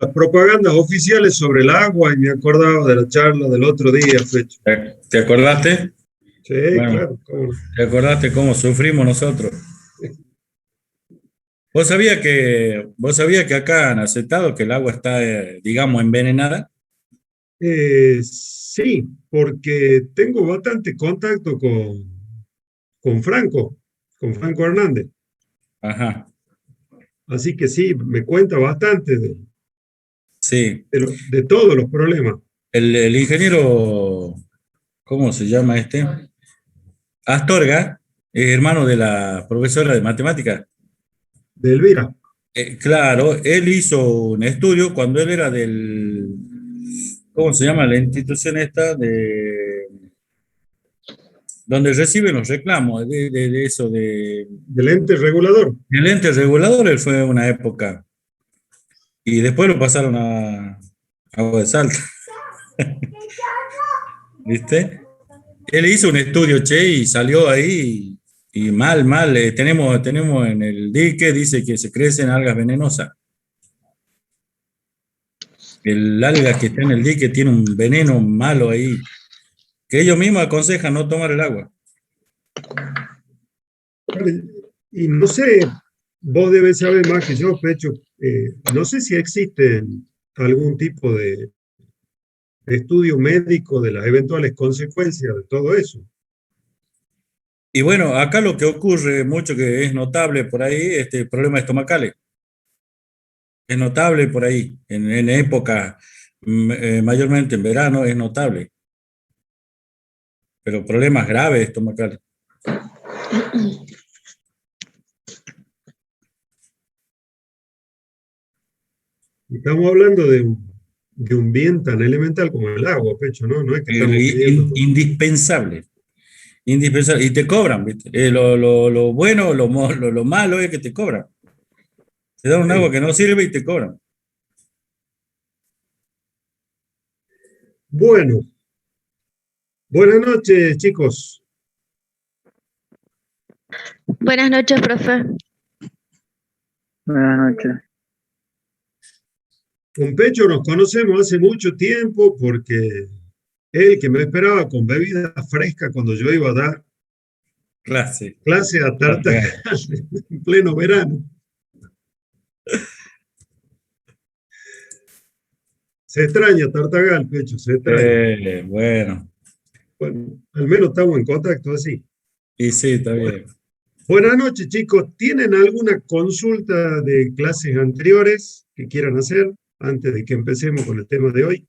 las propagandas oficiales sobre el agua y me acordaba de la charla del otro día, Fecho. ¿Te acordaste? Sí, Bueno, claro, cómo no. ¿te acordaste cómo sufrimos nosotros? ¿Vos sabías que acá han aceptado que el agua está, digamos, envenenada? Sí, porque tengo bastante contacto con Franco Hernández. Ajá, Así que sí, me cuenta bastante sí. de todos los problemas El ingeniero, ¿cómo se llama este? Astorga, hermano de la profesora de matemáticas. de Elvira. Claro, él hizo un estudio cuando él era ¿cómo se llama la institución esta? Donde reciben los reclamos de eso, Del ente regulador. el ente regulador, él fue una época, y después lo pasaron a Agua de Salta, ¿viste? Él hizo un estudio, che, y salió ahí, y mal, mal, tenemos en el dique, dice que se crecen algas venenosas. El alga que está en el dique tiene un veneno malo ahí, que ellos mismos aconsejan no tomar el agua. Vale. Y no sé, vos debes saber más que yo, Pecho. No sé si existe algún tipo de estudio médico de las eventuales consecuencias de todo eso. Y bueno, acá lo que ocurre mucho, que es notable por ahí, este problema estomacales. Es notable por ahí, en época, mayormente en verano, es notable, pero problemas graves estomacales. Estamos hablando de un bien tan elemental como el agua, Pecho, ¿no? No es que estamos pidiendo. Indispensable, indispensable. Y te cobran, ¿viste? Lo bueno, lo malo es que te cobran. Te dan un agua Sí. que no sirve y te cobran. Bueno, buenas noches, chicos. Buenas noches, profe. Buenas noches. Con Pecho nos conocemos hace mucho tiempo porque él que me esperaba con bebida fresca cuando yo iba a dar Clase. clase a Tartagal en pleno verano. Se extraña Tartagal, Pecho, se extraña. Bueno, Bueno, al menos estamos en contacto así. y sí, está Bueno, bien. buenas noches, chicos. ¿Tienen alguna consulta de clases anteriores que quieran hacer antes de que empecemos con el tema de hoy?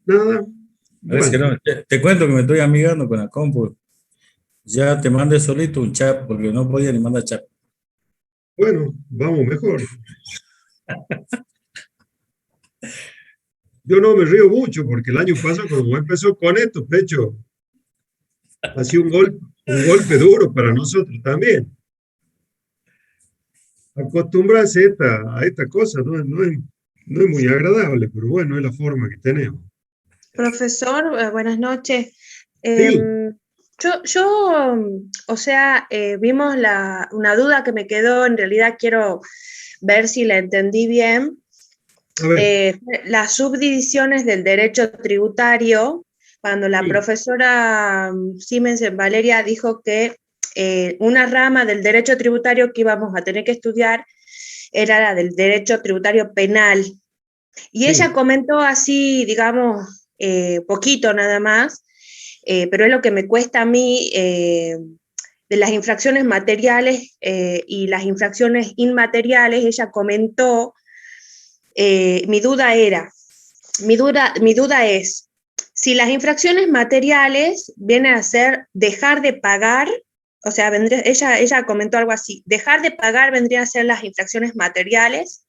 Nada. Parece que Bueno, no. Te cuento que me estoy amigando con la compu. Ya te mandé solito un chat porque no podía ni mandar chat. bueno, vamos mejor. Yo no me río mucho porque el año pasado, cuando empezó con esto, Pecho, ha sido un golpe duro para nosotros también. Acostumbrarse a esta cosa no es muy agradable, pero bueno, es la forma que tenemos. Profesor, buenas noches. Sí, O sea, vimos una duda que me quedó, en realidad quiero ver si la entendí bien. a ver, Las subdivisiones del derecho tributario, cuando la sí, profesora Siemens Valeria dijo que una rama del derecho tributario que íbamos a tener que estudiar era la del derecho tributario penal. Y ella sí. comentó así, digamos, poquito nada más, pero es lo que me cuesta a mí de las infracciones materiales y las infracciones inmateriales. Ella comentó, mi duda es, si las infracciones materiales vienen a ser dejar de pagar, o sea, ella comentó algo así, dejar de pagar vendrían a ser las infracciones materiales,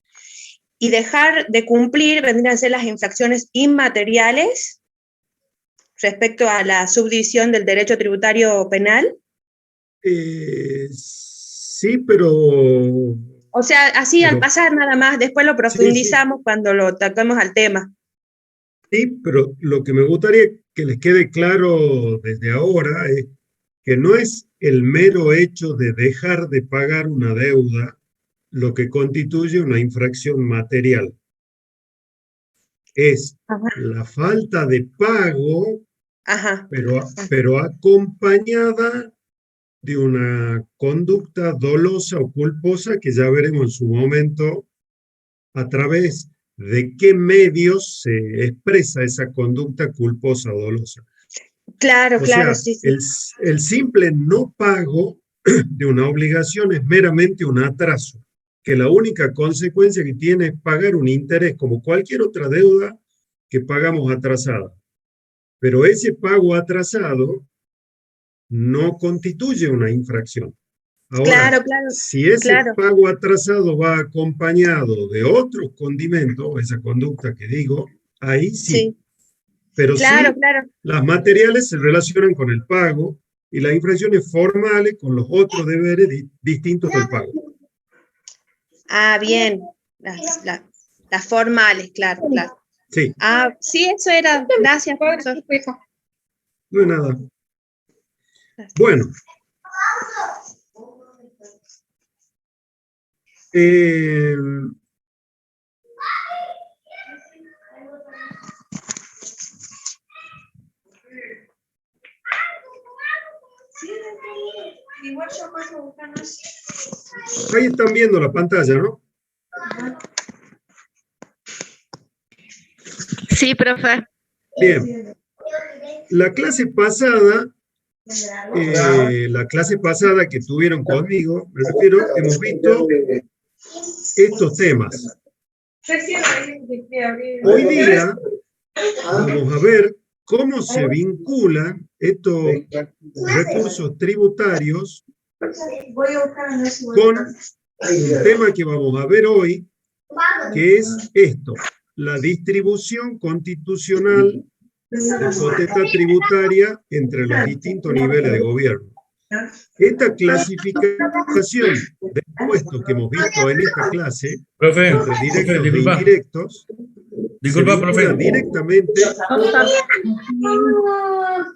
y dejar de cumplir vendrían a ser las infracciones inmateriales respecto a la subdivisión del derecho tributario penal. Sí, O sea, así al pero pasar nada más, después lo sí, sí. profundizamos cuando lo toquemos al tema. Sí, pero lo que me gustaría que les quede claro desde ahora es que no es el mero hecho de dejar de pagar una deuda lo que constituye una infracción material. Es Ajá. la falta de pago, Ajá. pero acompañada de una conducta dolosa o culposa que ya veremos en su momento a través de qué medios se expresa esa conducta culposa o dolosa. Claro, O claro, sea, sí, sí. el simple no pago de una obligación es meramente un atraso, que la única consecuencia que tiene es pagar un interés como cualquier otra deuda que pagamos atrasada. Pero ese pago atrasado no constituye una infracción. Ahora, Claro, claro, si ese claro. pago atrasado va acompañado de otros condimentos, esa conducta que digo, ahí sí. Sí, Pero claro, sí, claro. las materiales se relacionan con el pago y las infracciones formales con los otros deberes distintos del pago. Ah, bien. Las formales, claro, claro. Sí, Ah, sí, eso era. Gracias, profesor. no es nada. Gracias. Bueno, eh, ahí están viendo la pantalla, ¿no? Sí, profe. Bien. La clase pasada que tuvieron conmigo, me refiero, hemos visto estos temas. Hoy día vamos a ver cómo se vinculan estos recursos tributarios con un tema que vamos a ver hoy, que es esto, la distribución constitucional de potestad tributaria entre los distintos niveles de gobierno. Esta clasificación de impuestos que hemos visto en esta clase, Profe, entre profe, directos e disculpa. indirectos, se Disculpa, profe. vincula directamente.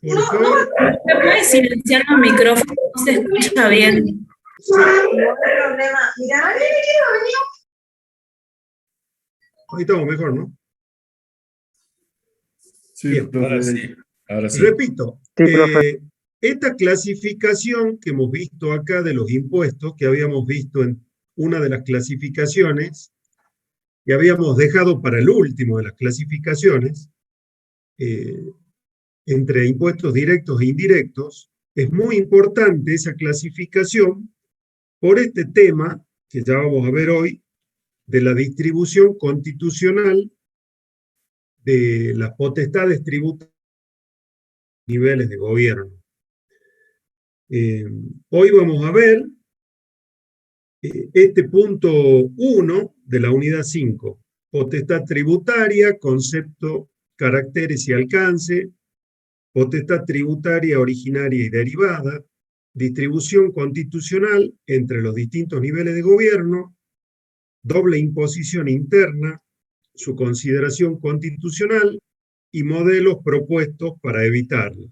Por favor. ¿Me puedes silenciar el micrófono? No se escucha bien. Sí. Ahí estamos mejor, ¿no? Sí, Bien. Ahora sí, ahora sí. Repito, esta clasificación que hemos visto acá de los impuestos, que habíamos visto en una de las clasificaciones, que habíamos dejado para el último de las clasificaciones, entre impuestos directos e indirectos, es muy importante esa clasificación por este tema que ya vamos a ver hoy, de la distribución constitucional de las potestades tributarias a niveles de gobierno. Hoy vamos a ver este punto 1 de la unidad 5, potestad tributaria, concepto, caracteres y alcance, potestad tributaria originaria y derivada, distribución constitucional entre los distintos niveles de gobierno, doble imposición interna, su consideración constitucional y modelos propuestos para evitarla.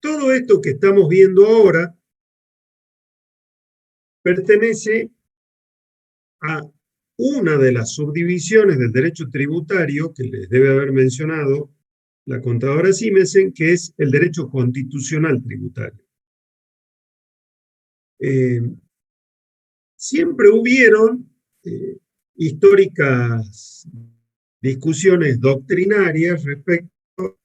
Todo esto que estamos viendo ahora pertenece a una de las subdivisiones del derecho tributario que les debe haber mencionado la contadora Simensen, que es el derecho constitucional tributario. Siempre hubieron históricas discusiones doctrinarias respecto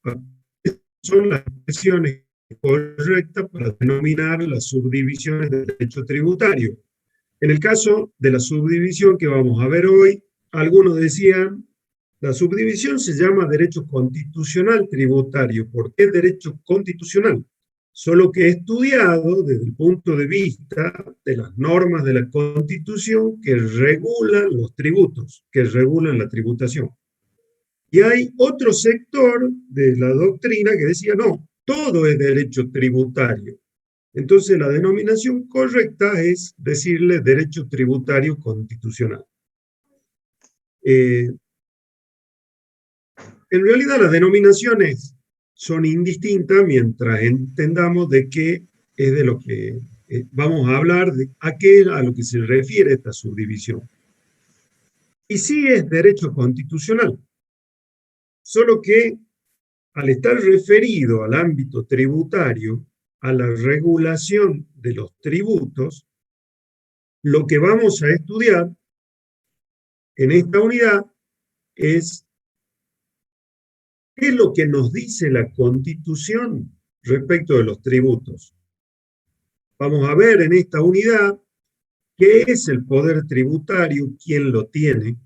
a qué son las expresiones correctas para denominar las subdivisiones del derecho tributario. En el caso de la subdivisión que vamos a ver hoy, algunos decían, la subdivisión se llama derecho constitucional tributario. ¿Por qué derecho constitucional? Solo que he estudiado desde el punto de vista de las normas de la Constitución que regulan los tributos, que regulan la tributación. Y hay otro sector de la doctrina que decía, no, todo es derecho tributario. Entonces la denominación correcta es decirle derecho tributario constitucional. En realidad las denominaciones son indistintas mientras entendamos de qué es de lo que vamos a hablar, a qué es a lo que se refiere esta subdivisión. Y sí es derecho constitucional, solo que al estar referido al ámbito tributario, a la regulación de los tributos, lo que vamos a estudiar en esta unidad es qué es lo que nos dice la Constitución respecto de los tributos. Vamos a ver en esta unidad qué es el poder tributario, quién lo tiene.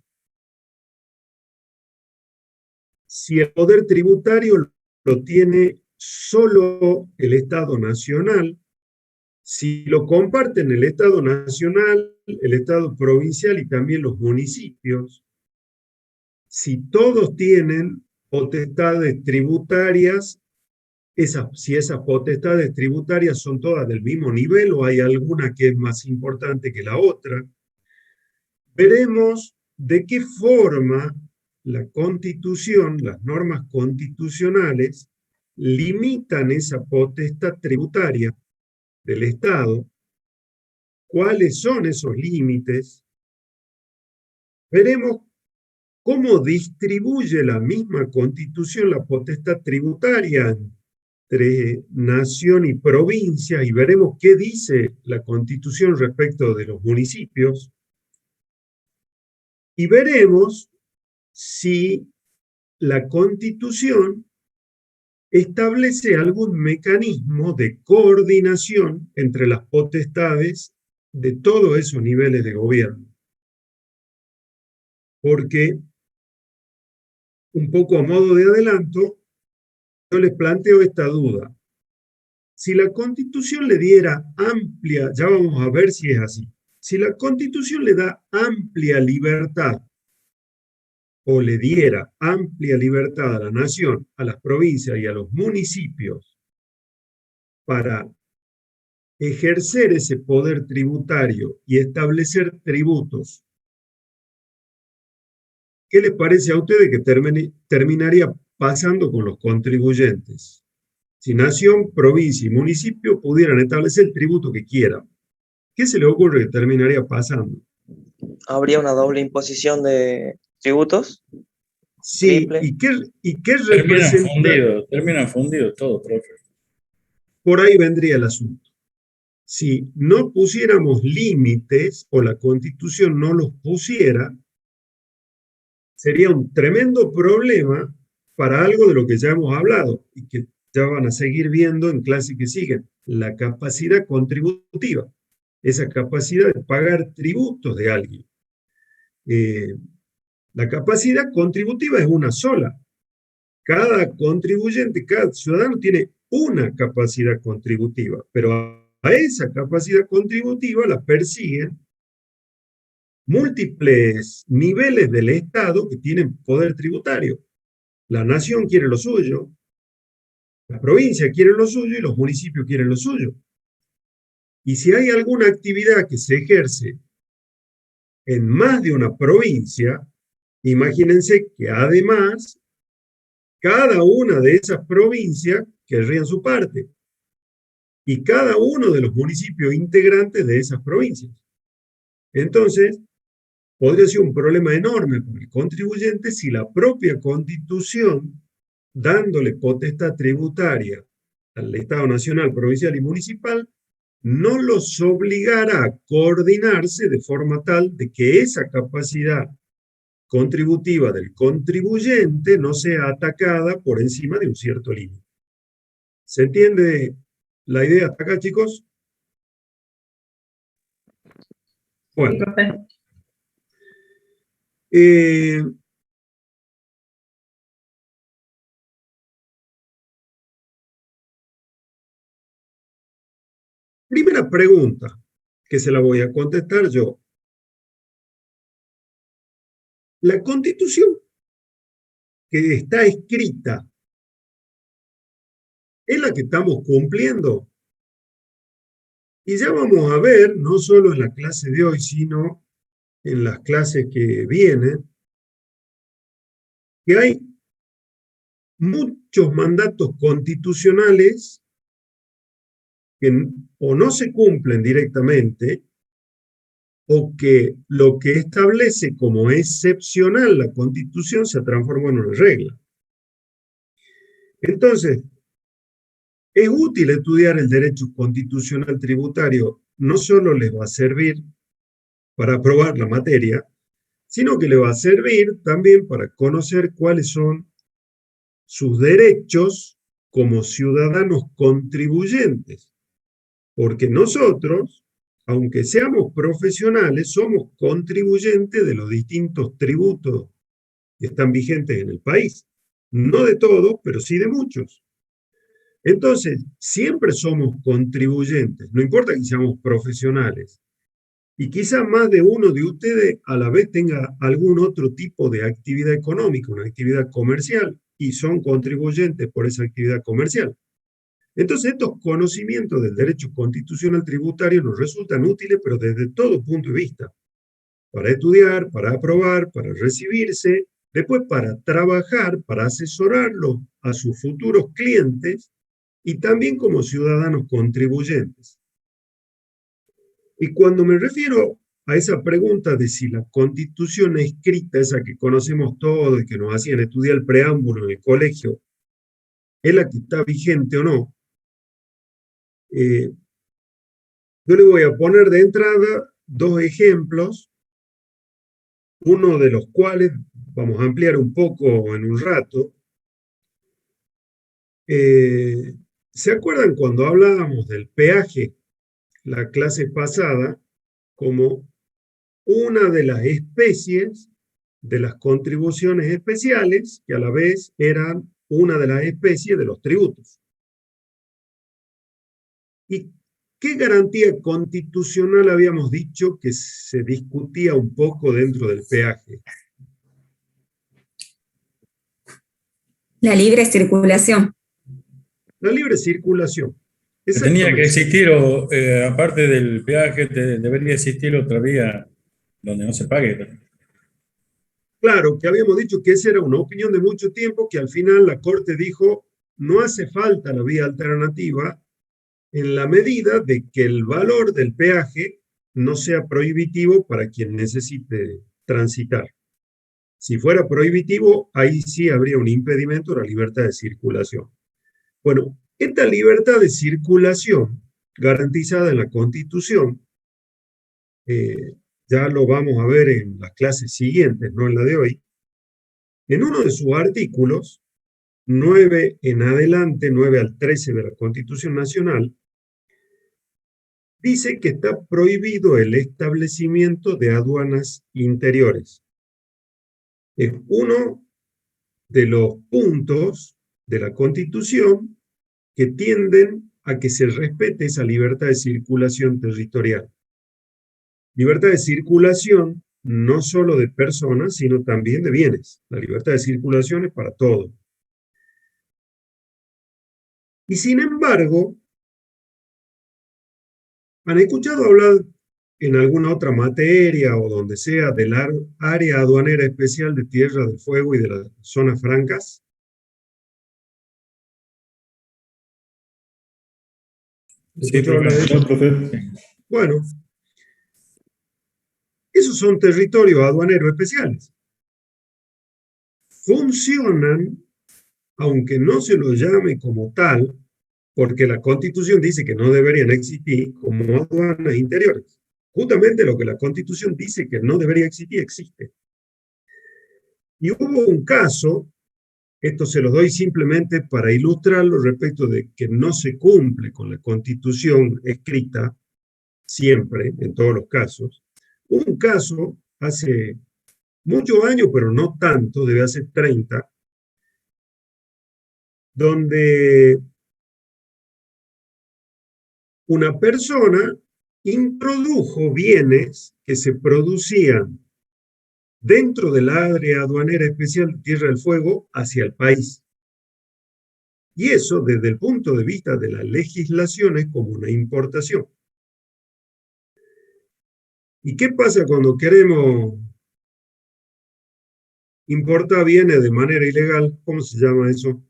Si el poder tributario lo tiene solo el Estado Nacional, si lo comparten el Estado Nacional, el Estado provincial y también los municipios, si todos tienen potestades tributarias, si esas potestades tributarias son todas del mismo nivel o hay alguna que es más importante que la otra, veremos de qué forma la Constitución, las normas constitucionales, limitan esa potestad tributaria del Estado, cuáles son esos límites. Veremos cómo distribuye la misma Constitución la potestad tributaria entre nación y provincia, y veremos qué dice la Constitución respecto de los municipios, y veremos si la Constitución establece algún mecanismo de coordinación entre las potestades de todos esos niveles de gobierno. Porque, un poco a modo de adelanto, yo les planteo esta duda. Si la Constitución le diera amplia, ya vamos a ver si es así, si la Constitución le da amplia libertad o le diera amplia libertad a la nación, a las provincias y a los municipios para ejercer ese poder tributario y establecer tributos, ¿qué les parece a ustedes que terminaría pasando con los contribuyentes? Si nación, provincia y municipio pudieran establecer el tributo que quieran, ¿qué se le ocurre que terminaría pasando? ¿Habría una doble imposición de tributos? Sí, Triple. ¿y qué representa? Terminan fundidos todo, profe. Por ahí vendría el asunto. Si no pusiéramos límites o la Constitución no los pusiera, sería un tremendo problema para algo de lo que ya hemos hablado y que ya van a seguir viendo en clases que siguen, la capacidad contributiva, esa capacidad de pagar tributos de alguien. La capacidad contributiva es una sola. Cada contribuyente, cada ciudadano tiene una capacidad contributiva, pero a esa capacidad contributiva la persiguen múltiples niveles del Estado que tienen poder tributario. La nación quiere lo suyo, la provincia quiere lo suyo y los municipios quieren lo suyo. Y si hay alguna actividad que se ejerce en más de una provincia, imagínense que además cada una de esas provincias querrían su parte y cada uno de los municipios integrantes de esas provincias. Entonces, podría ser un problema enorme para el contribuyente si la propia Constitución, dándole potestad tributaria al Estado nacional, provincial y municipal, no los obligara a coordinarse de forma tal de que esa capacidad contributiva del contribuyente no sea atacada por encima de un cierto límite. ¿Se entiende la idea hasta acá, chicos? Bueno. Primera pregunta, que se la voy a contestar yo. La Constitución que está escrita es la que estamos cumpliendo. Y ya vamos a ver, no solo en la clase de hoy, sino en las clases que vienen, que hay muchos mandatos constitucionales que o no se cumplen directamente, o que lo que establece como excepcional la Constitución se transforma en una regla. Entonces, es útil estudiar el derecho constitucional tributario, no solo les va a servir para aprobar la materia, sino que le va a servir también para conocer cuáles son sus derechos como ciudadanos contribuyentes, porque nosotros, aunque seamos profesionales, somos contribuyentes de los distintos tributos que están vigentes en el país. No de todos, pero sí de muchos. Entonces, siempre somos contribuyentes, no importa que seamos profesionales. Y quizá más de uno de ustedes a la vez tenga algún otro tipo de actividad económica, una actividad comercial, y son contribuyentes por esa actividad comercial. Entonces, estos conocimientos del derecho constitucional tributario nos resultan útiles, pero desde todo punto de vista. Para estudiar, para aprobar, para recibirse, después para trabajar, para asesorarlos a sus futuros clientes y también como ciudadanos contribuyentes. Y cuando me refiero a esa pregunta de si la Constitución escrita, esa que conocemos todos y que nos hacían estudiar el preámbulo en el colegio, es la que está vigente o no, yo le voy a poner de entrada dos ejemplos, uno de los cuales vamos a ampliar un poco en un rato. ¿Se acuerdan cuando hablábamos del peaje la clase pasada como una de las especies de las contribuciones especiales que a la vez eran una de las especies de los tributos? ¿Y qué garantía constitucional habíamos dicho que se discutía un poco dentro del peaje? La libre circulación. La libre circulación. Tenía que existir, aparte del peaje, debería existir otra vía donde no se pague. Claro, que habíamos dicho que esa era una opinión de mucho tiempo, que al final la Corte dijo, no hace falta la vía alternativa en la medida de que el valor del peaje no sea prohibitivo para quien necesite transitar. Si fuera prohibitivo, ahí sí habría un impedimento a la libertad de circulación. Bueno, esta libertad de circulación garantizada en la Constitución, ya lo vamos a ver en las clases siguientes, no en la de hoy, en uno de sus artículos, 9 en adelante, 9 al 13 de la Constitución Nacional, dice que está prohibido el establecimiento de aduanas interiores. Es uno de los puntos de la Constitución que tienden a que se respete esa libertad de circulación territorial. Libertad de circulación no solo de personas, sino también de bienes. La libertad de circulación es para todo. Y sin embargo, ¿han escuchado hablar en alguna otra materia o donde sea del área aduanera especial de Tierra del Fuego y de las zonas francas? Sí, profe. Bueno, esos son territorios aduaneros especiales. Funcionan, aunque no se los llame como tal, porque la Constitución dice que no deberían existir como aduanas interiores. Justamente lo que la Constitución dice que no debería existir, existe. Y hubo un caso, esto se lo doy simplemente para ilustrarlo respecto de que no se cumple con la Constitución escrita siempre, en todos los casos. Hubo un caso hace muchos años, pero no tanto, debe hacer 30, donde una persona introdujo bienes que se producían dentro del área aduanera especial de Tierra del Fuego hacia el país. Y eso, desde el punto de vista de la legislación, es como una importación. ¿Y qué pasa cuando queremos importar bienes de manera ilegal? ¿Cómo se llama eso?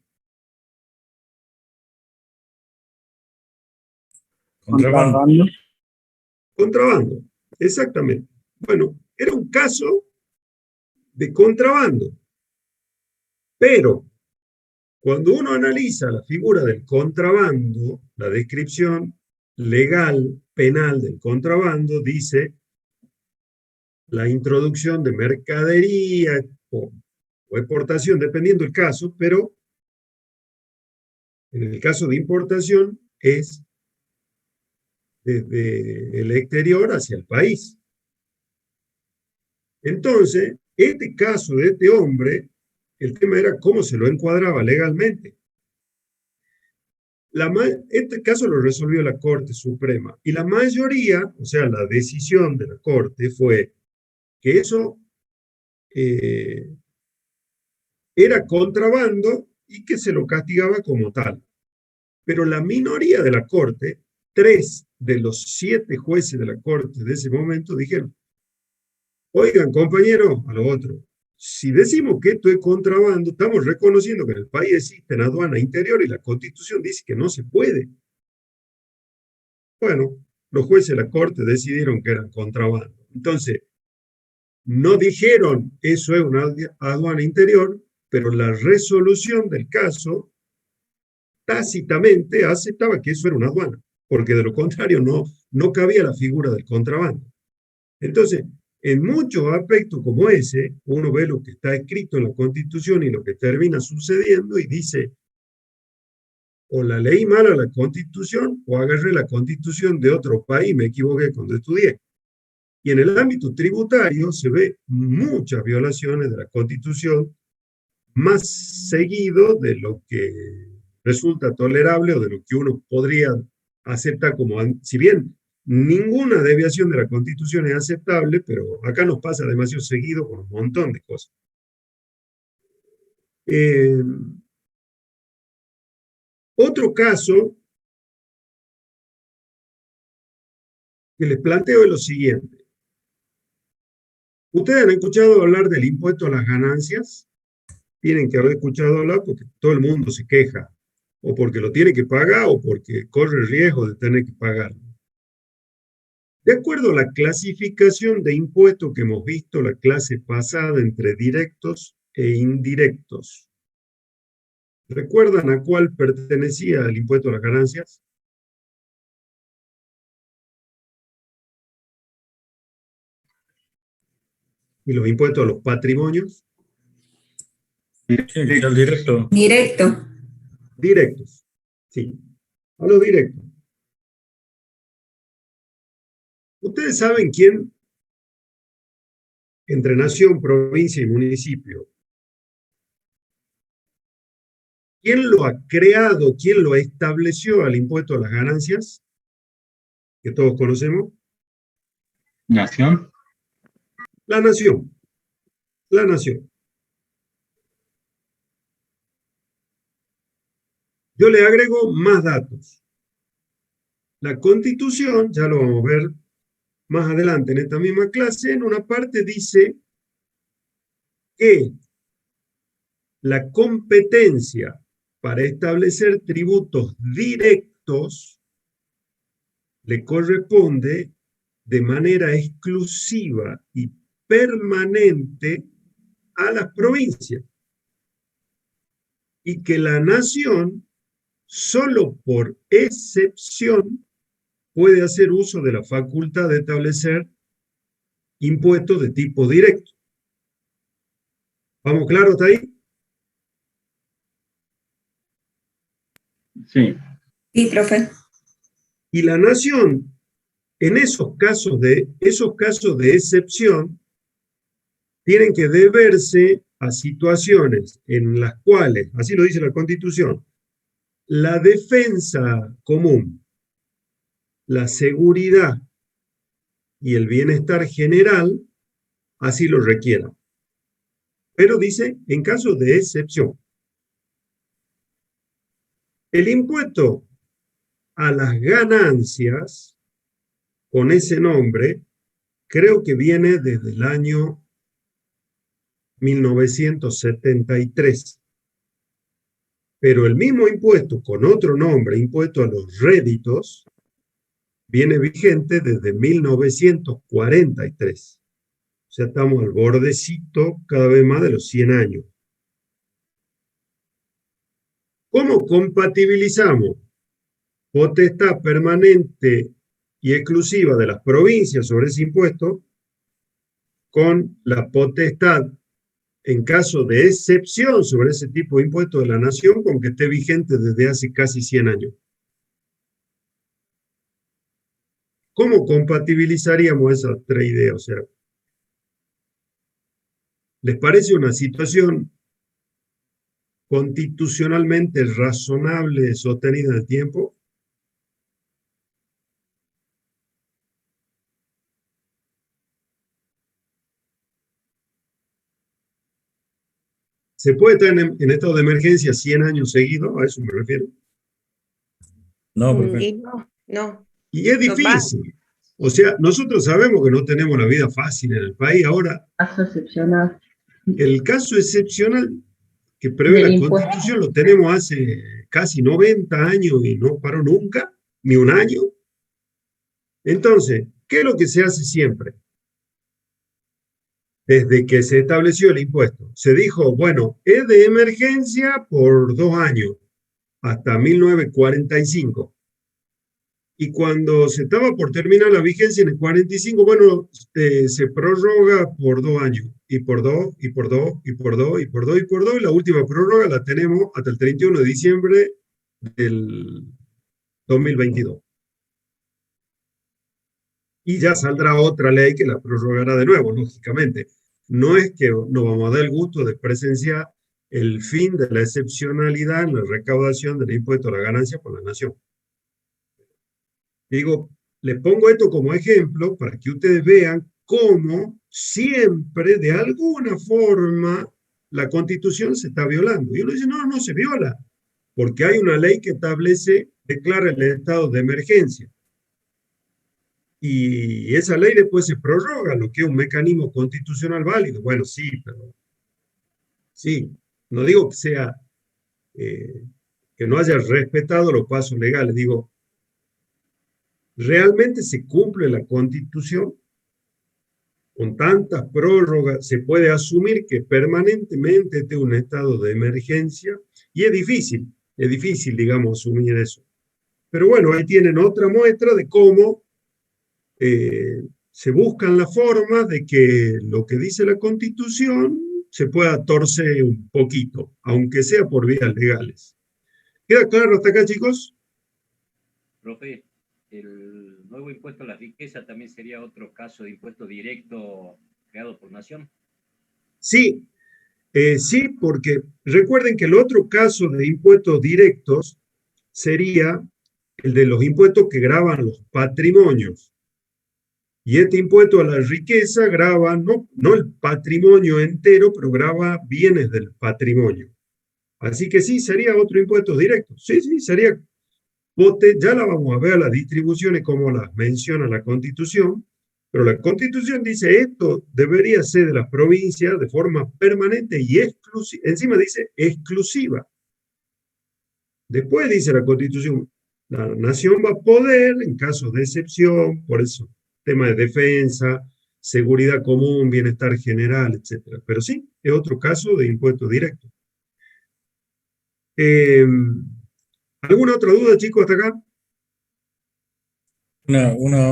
Contrabando. Contrabando, exactamente. Bueno, era un caso de contrabando. Pero cuando uno analiza la figura del contrabando, la descripción legal, penal del contrabando, dice la introducción de mercadería o exportación, dependiendo del caso, pero en el caso de importación es desde el exterior hacia el país. Entonces, este caso de este hombre, el tema era cómo se lo encuadraba legalmente. Este caso lo resolvió la Corte Suprema y la mayoría, o sea, la decisión de la Corte fue que eso era contrabando y que se lo castigaba como tal. Pero la minoría de la Corte, 3 de los 7 jueces de la Corte de ese momento dijeron, oigan, compañeros, a lo otro, si decimos que esto es contrabando, estamos reconociendo que en el país existe aduana interior y la Constitución dice que no se puede. Bueno, los jueces de la Corte decidieron que era contrabando. Entonces, no dijeron eso es una aduana interior, pero la resolución del caso tácitamente aceptaba que eso era una aduana, porque de lo contrario no cabía la figura del contrabando. Entonces, en muchos aspectos como ese, uno ve lo que está escrito en la Constitución y lo que termina sucediendo y dice, o la leí mal a la Constitución o agarré la Constitución de otro país, me equivoqué cuando estudié. Y en el ámbito tributario se ve muchas violaciones de la Constitución, más seguido de lo que resulta tolerable o de lo que uno podría aceptar como, si bien ninguna desviación de la Constitución es aceptable, pero acá nos pasa demasiado seguido con un montón de cosas. Otro caso que les planteo es lo siguiente. ¿Ustedes han escuchado hablar del impuesto a las ganancias? Tienen que haber escuchado hablar porque todo el mundo se queja, o porque lo tiene que pagar o porque corre el riesgo de tener que pagarlo. De acuerdo a la clasificación de impuestos que hemos visto la clase pasada entre directos e indirectos, ¿recuerdan a cuál pertenecía el impuesto a las ganancias? ¿Y los impuestos a los patrimonios? Directo. Directo. Directos, sí, a los directos. ¿Ustedes saben quién, entre nación, provincia y municipio, quién lo ha creado, quién lo estableció al impuesto a las ganancias? Que todos conocemos. Nación. La nación. La nación. Yo le agrego más datos. La Constitución, ya lo vamos a ver más adelante en esta misma clase, en una parte dice que la competencia para establecer tributos directos le corresponde de manera exclusiva y permanente a las provincias. Y que la nación, solo por excepción, puede hacer uso de la facultad de establecer impuestos de tipo directo. ¿Vamos claro hasta ahí? Sí. Sí, profe. Y la nación, en esos casos de excepción, tienen que deberse a situaciones en las cuales, así lo dice la Constitución, la defensa común, la seguridad y el bienestar general así lo requieran. Pero dice, en caso de excepción. El impuesto a las ganancias, con ese nombre, creo que viene desde el año 1973. Pero el mismo impuesto, con otro nombre, impuesto a los réditos, viene vigente desde 1943. O sea, estamos al bordecito cada vez más de los 100 años. ¿Cómo compatibilizamos potestad permanente y exclusiva de las provincias sobre ese impuesto con la potestad, en caso de excepción sobre ese tipo de impuesto de la nación, con que esté vigente desde hace casi 100 años? ¿Cómo compatibilizaríamos esas tres ideas? O sea, ¿les parece una situación constitucionalmente razonable, sostenida en el tiempo? ¿Se puede estar en estado de emergencia 100 años seguidos? A eso me refiero. No, profe. Y no. Y es No va. difícil. O sea, nosotros sabemos que no tenemos la vida fácil en el país. Ahora, Caso excepcional. el caso excepcional que prevé Del la impuesto. Constitución lo tenemos hace casi 90 años y no paró nunca, ni un año. Entonces, ¿qué es lo que se hace siempre? Desde que se estableció el impuesto, se dijo, bueno, es de emergencia por 2 años, hasta 1945. Y cuando se estaba por terminar la vigencia en el 45, bueno, se prorroga por 2 años, y por 2, y por 2, y por 2, y por 2, y por 2, y la última prórroga la tenemos hasta el 31 de diciembre del 2022. Y ya saldrá otra ley que la prorrogará de nuevo, lógicamente. No es que nos vamos a dar el gusto de presenciar el fin de la excepcionalidad en la recaudación del impuesto a la ganancia por la nación. Digo, les pongo esto como ejemplo para que ustedes vean cómo siempre, de alguna forma, la Constitución se está violando. Y uno dice, no, no se viola, porque hay una ley que establece, declara el estado de emergencia. Y esa ley después se prorroga, lo que es un mecanismo constitucional válido. Bueno, sí, pero sí, no digo que sea, que no haya respetado los pasos legales, digo, ¿realmente se cumple la Constitución? Con tantas prórrogas, se puede asumir que permanentemente esté un estado de emergencia, y es difícil, digamos, asumir eso. Pero bueno, ahí tienen otra muestra de cómo se buscan las formas de que lo que dice la Constitución se pueda torcer un poquito, aunque sea por vías legales. ¿Queda claro hasta acá, chicos? Profe, el nuevo impuesto a la riqueza también sería otro caso de impuesto directo creado por nación. Sí, sí, porque recuerden que el otro caso de impuestos directos sería el de los impuestos que gravan los patrimonios. Y este impuesto a la riqueza grava no el patrimonio entero, pero grava bienes del patrimonio. Así que sí, sería otro impuesto directo. Sí, sería. Ya la vamos a ver, las distribuciones como las menciona la Constitución, pero la Constitución dice esto debería ser de las provincias de forma permanente y exclusiva. Encima dice exclusiva. Después dice la Constitución, la nación va a poder, en casos de excepción, por eso, tema de defensa, seguridad común, bienestar general, etc. Pero sí, es otro caso de impuesto directo. ¿Alguna otra duda, chicos, hasta acá?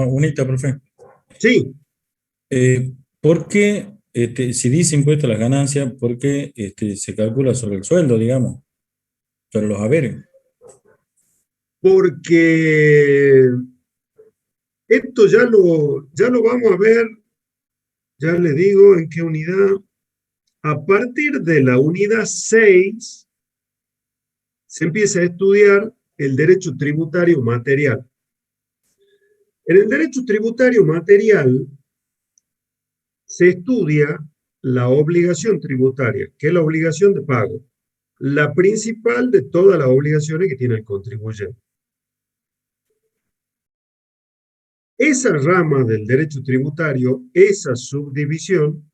Unita, profe. Sí. ¿Por qué, si dice impuesto a las ganancias, por qué se calcula sobre el sueldo, digamos, sobre los haberes? Porque esto ya lo vamos a ver, ya les digo en qué unidad. A partir de la unidad 6 se empieza a estudiar el derecho tributario material. En el derecho tributario material se estudia la obligación tributaria, que es la obligación de pago, la principal de todas las obligaciones que tiene el contribuyente. Esa rama del derecho tributario, esa subdivisión,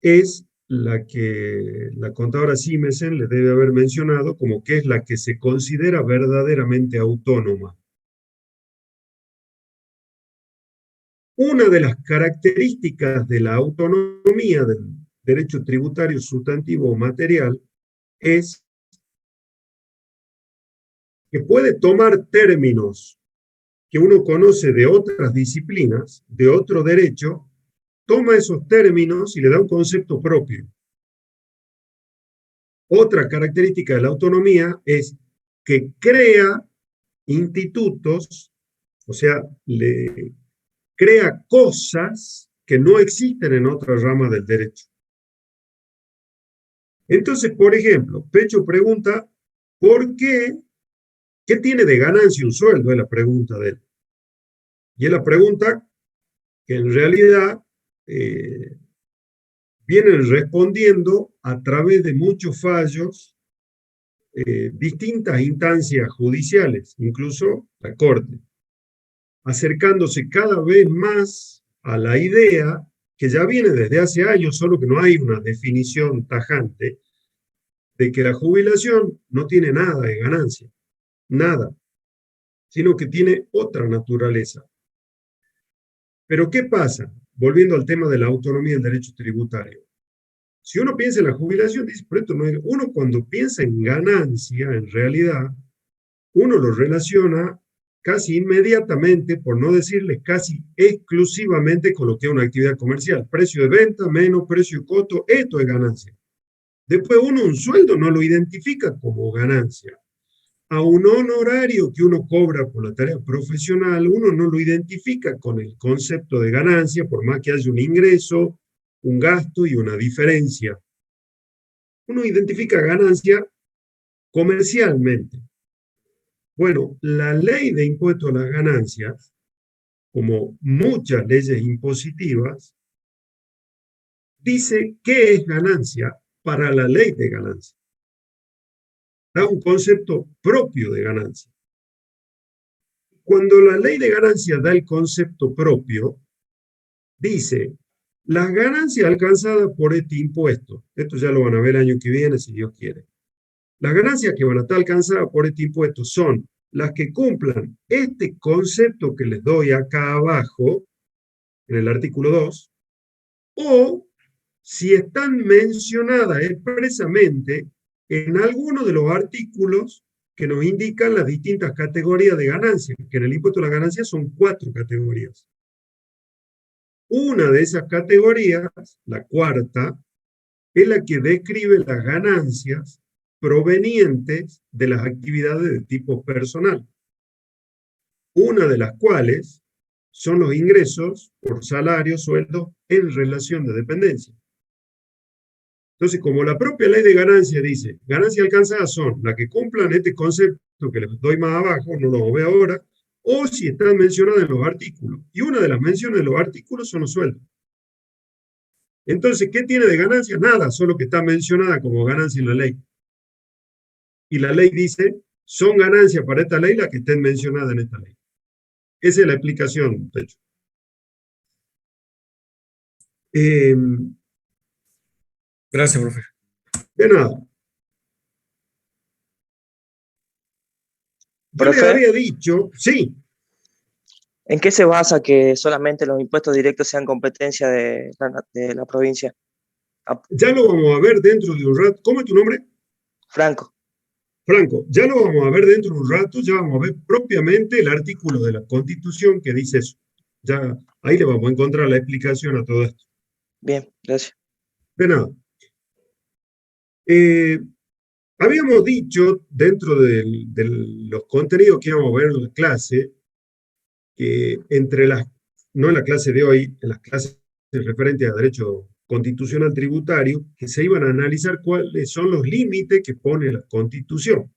es la que la contadora Simensen le debe haber mencionado como que es la que se considera verdaderamente autónoma. Una de las características de la autonomía del derecho tributario sustantivo o material es que puede tomar términos que uno conoce de otras disciplinas, de otro derecho, toma esos términos y le da un concepto propio. Otra característica de la autonomía es que crea institutos, o sea, crea cosas que no existen en otras ramas del derecho. Entonces, por ejemplo, Pecho pregunta, ¿por qué? ¿Qué tiene de ganancia un sueldo? Es la pregunta de él. Y es la pregunta que en realidad vienen respondiendo a través de muchos fallos, distintas instancias judiciales, incluso la Corte, acercándose cada vez más a la idea que ya viene desde hace años, solo que no hay una definición tajante, de que la jubilación no tiene nada de ganancia, nada, sino que tiene otra naturaleza. Pero ¿qué pasa? Volviendo al tema de la autonomía del derecho tributario. Si uno piensa en la jubilación, dice, pero esto no es, uno cuando piensa en ganancia, en realidad, uno lo relaciona casi inmediatamente, por no decirles casi exclusivamente, con lo que es una actividad comercial. Precio de venta menos precio de costo, esto es ganancia. Después uno un sueldo no lo identifica como ganancia. A un honorario que uno cobra por la tarea profesional, uno no lo identifica con el concepto de ganancia, por más que haya un ingreso, un gasto y una diferencia. Uno identifica ganancia comercialmente. Bueno, la ley de impuesto a las ganancias, como muchas leyes impositivas, dice qué es ganancia para la ley de ganancia. Da un concepto propio de ganancia. Cuando la ley de ganancia da el concepto propio, dice, las ganancias alcanzadas por este impuesto, esto ya lo van a ver el año que viene si Dios quiere, las ganancias que van a estar alcanzadas por este impuesto son las que cumplan este concepto que les doy acá abajo, en el artículo 2, o si están mencionadas expresamente en alguno de los artículos que nos indican las distintas categorías de ganancias, que en el impuesto a la ganancia son 4 categorías. Una de esas categorías, la cuarta, es la que describe las ganancias provenientes de las actividades de tipo personal, una de las cuales son los ingresos por salario, sueldo, en relación de dependencia. Entonces, como la propia ley de ganancia dice, ganancias alcanzadas son las que cumplan este concepto que les doy más abajo, no lo veo ahora, o si están mencionadas en los artículos. Y una de las menciones de los artículos son los sueldos. Entonces, ¿qué tiene de ganancia? Nada, solo que está mencionada como ganancia en la ley. Y la ley dice, son ganancias para esta ley las que estén mencionadas en esta ley. Esa es la explicación, de hecho. Gracias, profe. De nada. Yo les Profe, había dicho, sí, ¿en qué se basa que solamente los impuestos directos sean competencia de la provincia? ya lo vamos a ver dentro de un rato. ¿Cómo es tu nombre? Franco. Franco, ya lo vamos a ver dentro de un rato, ya vamos a ver propiamente el artículo de la Constitución que dice eso. Ya ahí le vamos a encontrar la explicación a todo esto. Bien, gracias. De nada. Habíamos dicho dentro de los contenidos que íbamos a ver en la clase, que entre las, no en la clase de hoy, en las clases referentes a derecho constitucional tributario, que se iban a analizar cuáles son los límites que pone la Constitución.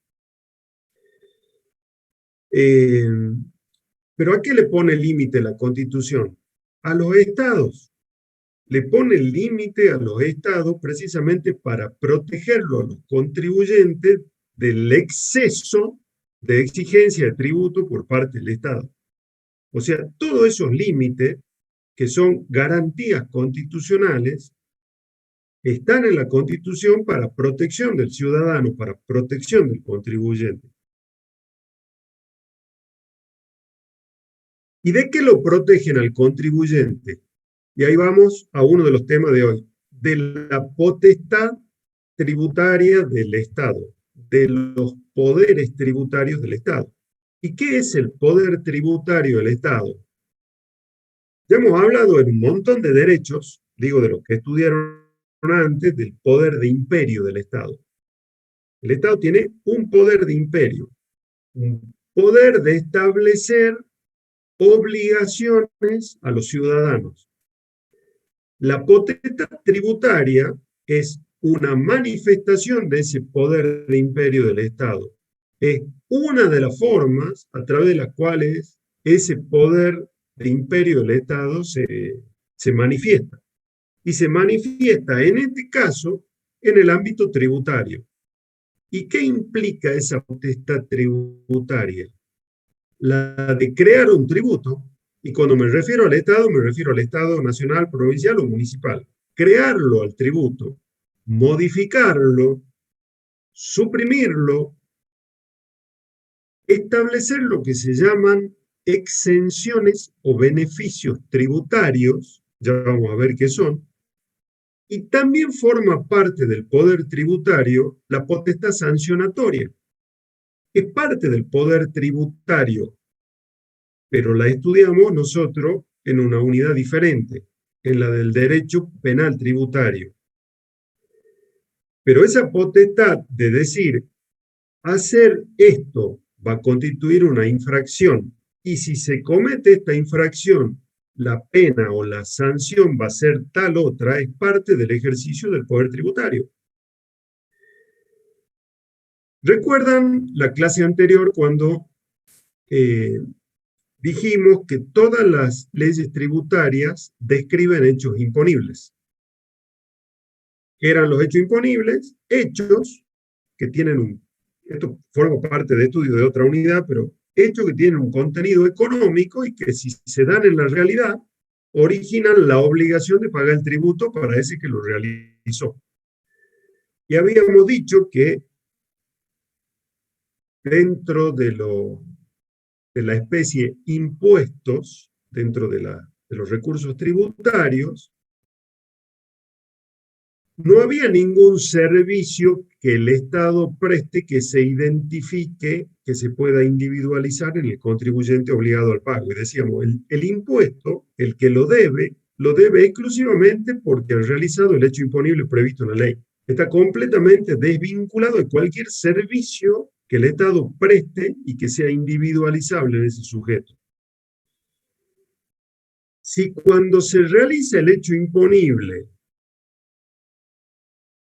Pero ¿a qué le pone límite la Constitución? A los estados. Le pone el límite a los estados precisamente para protegerlo a los contribuyentes del exceso de exigencia de tributo por parte del Estado. O sea, todos esos límites que son garantías constitucionales están en la Constitución para protección del ciudadano, para protección del contribuyente. ¿Y de qué lo protegen al contribuyente? Y ahí vamos a uno de los temas de hoy, de la potestad tributaria del Estado, de los poderes tributarios del Estado. ¿Y qué es el poder tributario del Estado? Ya hemos hablado en un montón de derechos, digo de los que estudiaron antes, del poder de imperio del Estado. El Estado tiene un poder de imperio, un poder de establecer obligaciones a los ciudadanos. La potestad tributaria es una manifestación de ese poder de imperio del Estado. Es una de las formas a través de las cuales ese poder de imperio del Estado se manifiesta. Y se manifiesta, en este caso, en el ámbito tributario. ¿Y qué implica esa potestad tributaria? La de crear un tributo, y cuando me refiero al Estado nacional, provincial o municipal. Crearlo al tributo, modificarlo, suprimirlo, establecer lo que se llaman exenciones o beneficios tributarios, ya vamos a ver qué son, y también forma parte del poder tributario la potestad sancionatoria. Es parte del poder tributario, pero la estudiamos nosotros en una unidad diferente, en la del derecho penal tributario. Pero esa potestad de decir, hacer esto va a constituir una infracción, y si se comete esta infracción, la pena o la sanción va a ser tal otra, es parte del ejercicio del poder tributario. ¿Recuerdan la clase anterior cuando dijimos que todas las leyes tributarias describen hechos imponibles? ¿Qué eran los hechos imponibles? Hechos que tienen esto forma parte de estudio de otra unidad, pero hechos que tienen un contenido económico y que si se dan en la realidad, originan la obligación de pagar el tributo para ese que lo realizó. Y habíamos dicho que dentro de la especie impuestos, dentro de los recursos tributarios, no había ningún servicio que el Estado preste que se identifique, que se pueda individualizar en el contribuyente obligado al pago. Y decíamos, el impuesto, el que lo debe exclusivamente porque ha realizado el hecho imponible previsto en la ley. Está completamente desvinculado de cualquier servicio que el Estado preste y que sea individualizable en ese sujeto. Si cuando se realiza el hecho imponible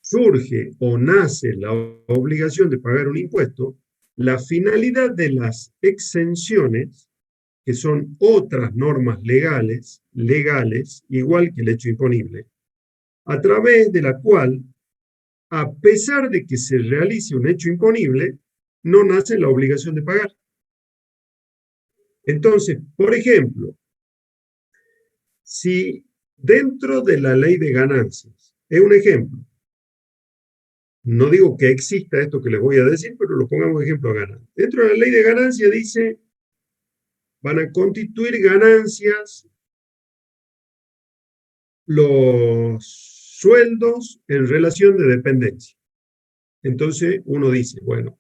surge o nace la obligación de pagar un impuesto, la finalidad de las exenciones, que son otras normas legales, igual que el hecho imponible, a través de la cual, a pesar de que se realice un hecho imponible, no nace la obligación de pagar. Entonces, por ejemplo, si dentro de la ley de ganancias, es un ejemplo, no digo que exista esto que les voy a decir, pero lo pongamos ejemplo a ganar. Dentro de la ley de ganancias dice, van a constituir ganancias los sueldos en relación de dependencia. Entonces uno dice, bueno,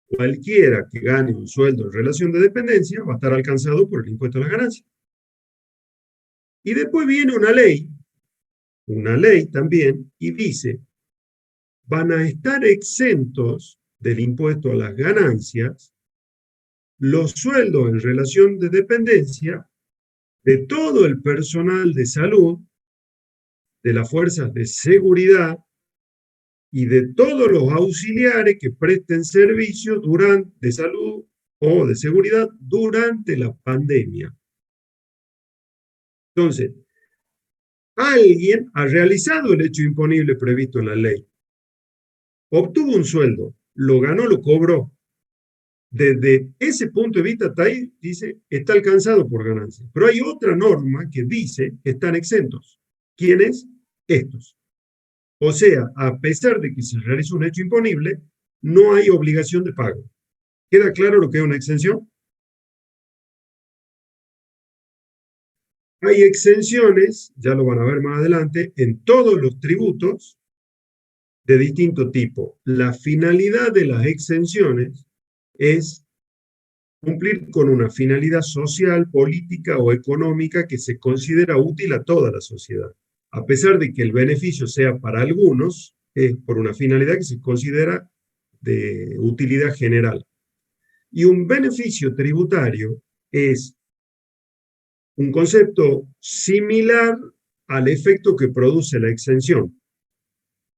cualquiera que gane un sueldo en relación de dependencia va a estar alcanzado por el impuesto a las ganancias. Y después viene una ley también, y dice, van a estar exentos del impuesto a las ganancias los sueldos en relación de dependencia de todo el personal de salud, de las fuerzas de seguridad y de todos los auxiliares que presten servicio de salud o de seguridad durante la pandemia. Entonces, alguien ha realizado el hecho imponible previsto en la ley. Obtuvo un sueldo, lo ganó, lo cobró. Desde ese punto de vista, hasta ahí dice, está alcanzado por ganancia. Pero hay otra norma que dice que están exentos. ¿Quiénes? Estos. O sea, a pesar de que se realiza un hecho imponible, no hay obligación de pago. ¿Queda claro lo que es una exención? Hay exenciones, ya lo van a ver más adelante, en todos los tributos de distinto tipo. La finalidad de las exenciones es cumplir con una finalidad social, política o económica que se considera útil a toda la sociedad. A pesar de que el beneficio sea para algunos, es por una finalidad que se considera de utilidad general. Y un beneficio tributario es un concepto similar al efecto que produce la exención.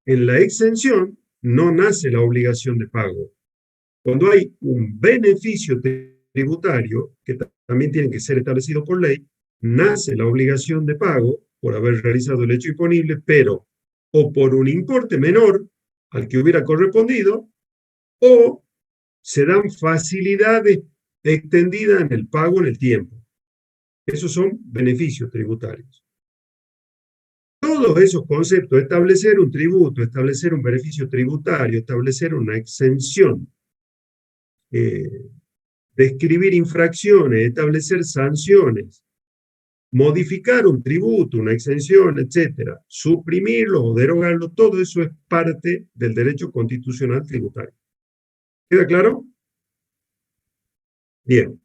En la exención no nace la obligación de pago. Cuando hay un beneficio tributario, que también tiene que ser establecido por ley, nace la obligación de pago por haber realizado el hecho imponible, pero o por un importe menor al que hubiera correspondido, o se dan facilidades extendidas en el pago en el tiempo. Esos son beneficios tributarios. Todos esos conceptos, establecer un tributo, establecer un beneficio tributario, establecer una exención, describir infracciones, establecer sanciones, modificar un tributo, una exención, etcétera, suprimirlo o derogarlo, todo eso es parte del derecho constitucional tributario. ¿Queda claro? Bien.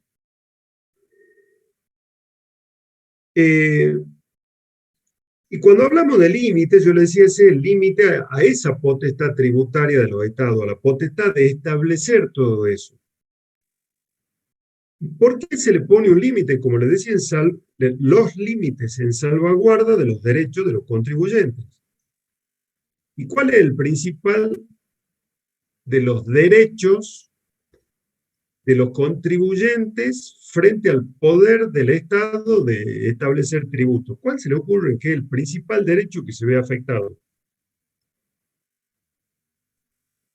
Y cuando hablamos de límites, yo le decía, ese es el límite a esa potestad tributaria de los estados, a la potestad de establecer todo eso. ¿Por qué se le pone un límite? Como le decía, los límites en salvaguarda de los derechos de los contribuyentes. ¿Y cuál es el principal de los derechos de los contribuyentes frente al poder del Estado de establecer tributos? ¿Cuál se le ocurre que es el principal derecho que se ve afectado?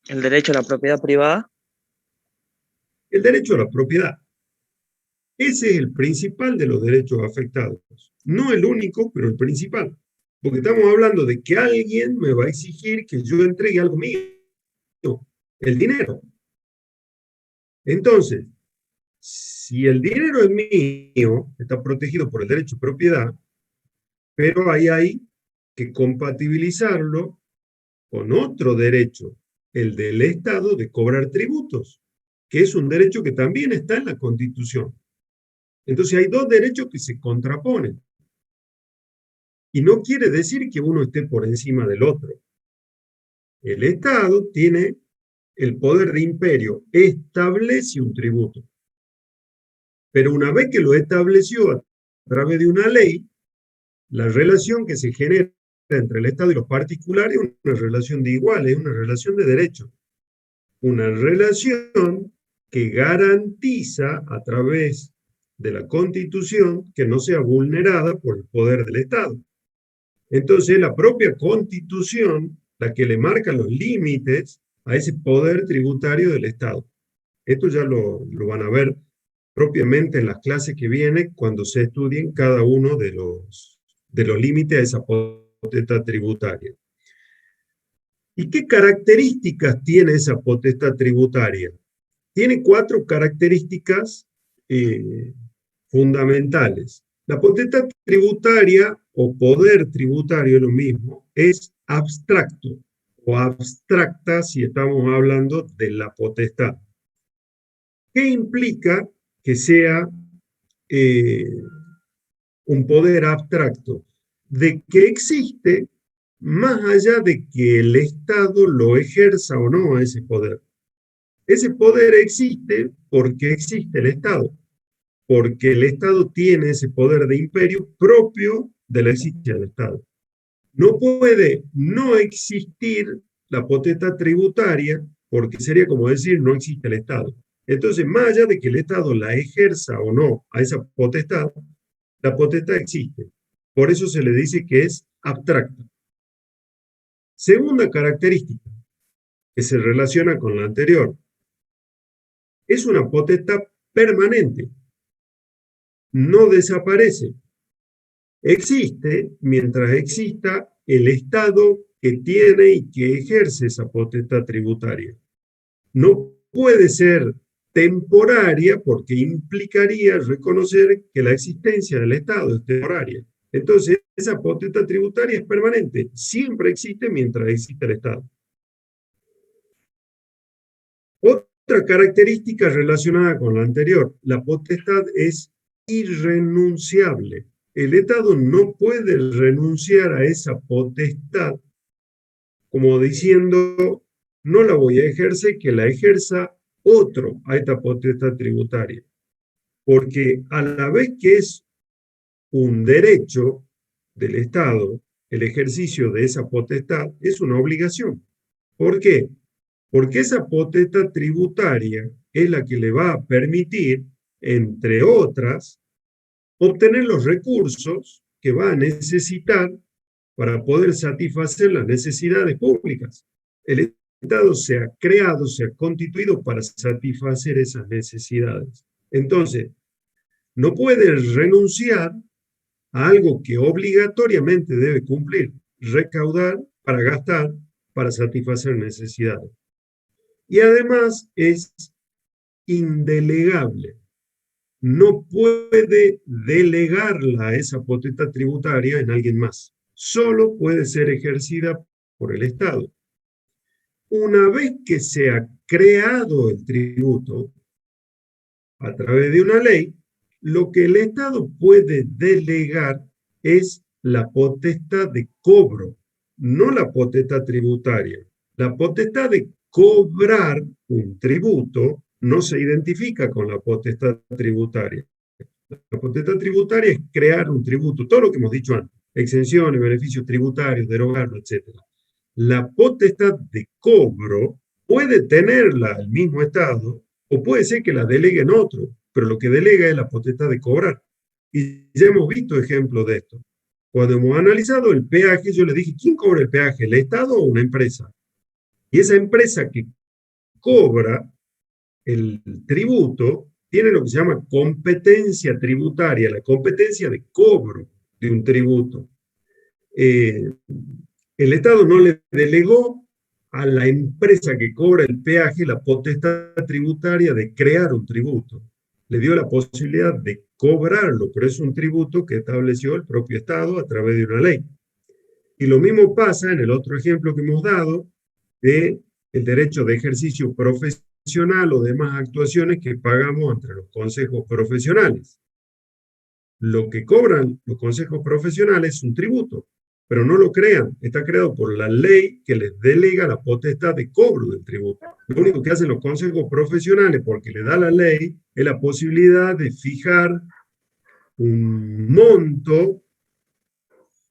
El derecho a la propiedad privada. El derecho a la propiedad. Ese es el principal de los derechos afectados. No el único, pero el principal. Porque estamos hablando de que alguien me va a exigir que yo entregue algo mío, el dinero. Entonces, si el dinero es mío, está protegido por el derecho de propiedad, pero ahí hay que compatibilizarlo con otro derecho, el del Estado de cobrar tributos, que es un derecho que también está en la Constitución. Entonces hay dos derechos que se contraponen. Y no quiere decir que uno esté por encima del otro. El Estado tiene el poder de imperio, establece un tributo. Pero una vez que lo estableció a través de una ley, la relación que se genera entre el Estado y los particulares es una relación de iguales, es una relación de derechos. Una relación que garantiza a través de la Constitución que no sea vulnerada por el poder del Estado. Entonces, la propia Constitución, la que le marca los límites a ese poder tributario del Estado. Esto ya lo van a ver propiamente en las clases que vienen cuando se estudien cada uno de los límites a esa potestad tributaria. ¿Y qué características tiene esa potestad tributaria? Tiene 4 características fundamentales. La potestad tributaria o poder tributario, lo mismo, es abstracto o abstracta si estamos hablando de la potestad. ¿Qué implica que sea un poder abstracto? De que existe más allá de que el Estado lo ejerza o no a ese poder. Ese poder existe porque existe el Estado, porque el Estado tiene ese poder de imperio propio de la existencia del Estado. No puede no existir la potestad tributaria, porque sería como decir no existe el Estado. Entonces, más allá de que el Estado la ejerza o no a esa potestad, la potestad existe. Por eso se le dice que es abstracta. Segunda característica, que se relaciona con la anterior, es una potestad permanente. No desaparece. Existe mientras exista el Estado que tiene y que ejerce esa potestad tributaria. No puede ser temporaria porque implicaría reconocer que la existencia del Estado es temporaria. Entonces, esa potestad tributaria es permanente, siempre existe mientras existe el Estado. Otra característica relacionada con la anterior, la potestad es irrenunciable. El Estado no puede renunciar a esa potestad como diciendo, no la voy a ejercer, que la ejerza otro a esta potestad tributaria. Porque a la vez que es un derecho del Estado, el ejercicio de esa potestad es una obligación. ¿Por qué? Porque esa potestad tributaria es la que le va a permitir, entre otras, obtener los recursos que va a necesitar para poder satisfacer las necesidades públicas. El Estado se ha creado, se ha constituido para satisfacer esas necesidades. Entonces, no puede renunciar a algo que obligatoriamente debe cumplir, recaudar para gastar, para satisfacer necesidades. Y además es indelegable. No puede delegarla a esa potestad tributaria en alguien más. Solo puede ser ejercida por el Estado. Una vez que se ha creado el tributo a través de una ley, lo que el Estado puede delegar es la potestad de cobro, no la potestad tributaria. La potestad de cobrar un tributo no se identifica con la potestad tributaria. La potestad tributaria es crear un tributo, todo lo que hemos dicho antes, exenciones, beneficios tributarios, derogarlo, etc. La potestad de cobro puede tenerla el mismo Estado o puede ser que la delegue en otro, pero lo que delega es la potestad de cobrar. Y ya hemos visto ejemplos de esto. Cuando hemos analizado el peaje, yo le dije, ¿quién cobra el peaje, el Estado o una empresa? Y esa empresa que cobra el tributo tiene lo que se llama competencia tributaria, la competencia de cobro de un tributo. El Estado no le delegó a la empresa que cobra el peaje la potestad tributaria de crear un tributo. Le dio la posibilidad de cobrarlo, pero es un tributo que estableció el propio Estado a través de una ley. Y lo mismo pasa en el otro ejemplo que hemos dado de el derecho de ejercicio profesional o demás actuaciones que pagamos entre los consejos profesionales. Lo que cobran los consejos profesionales es un tributo, pero no lo crean, está creado por la ley que les delega la potestad de cobro del tributo. Lo único que hacen los consejos profesionales, porque le da la ley, es la posibilidad de fijar un monto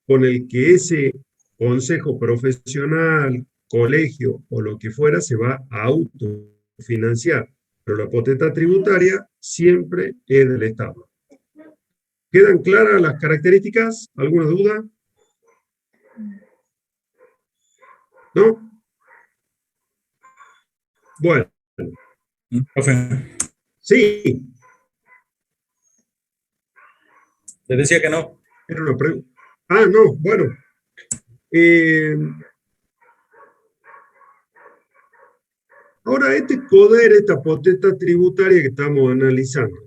con el que ese consejo profesional, colegio o lo que fuera se va a autofinanciar. Pero la potestad tributaria siempre es del Estado. ¿Quedan claras las características? ¿Alguna duda? ¿No? Bueno. Profe, Sí. le decía que no. Era una pregunta. Ah, no, bueno. Ahora, este poder, esta potestad tributaria que estamos analizando.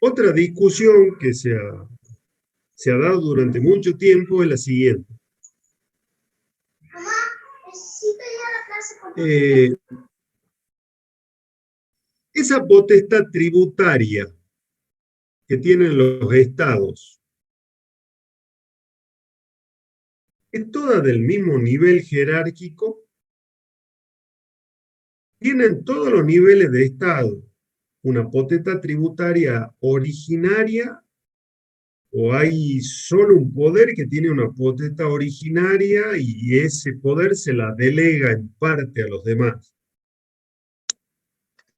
Otra discusión que se ha dado durante mucho tiempo es la siguiente. Esa potestad tributaria que tienen los estados, ¿es toda del mismo nivel jerárquico? ¿Tienen todos los niveles de estado una potestad tributaria originaria o hay solo un poder que tiene una potestad originaria y ese poder se la delega en parte a los demás?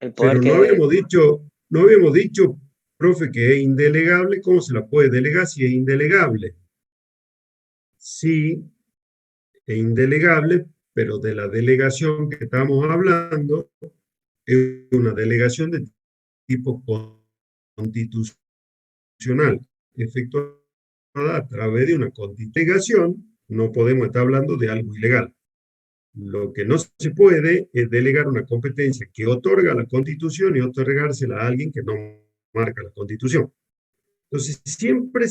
El poder Pero no habíamos dicho, profe, que es indelegable. ¿Cómo se la puede delegar si es indelegable? Sí, es indelegable, pero de la delegación que estamos hablando es una delegación de tipo constitucional, efectuada a través de una delegación. No podemos estar hablando de algo ilegal. Lo que no se puede es delegar una competencia que otorga la Constitución y otorgársela a alguien que no marca la Constitución. Entonces, siempre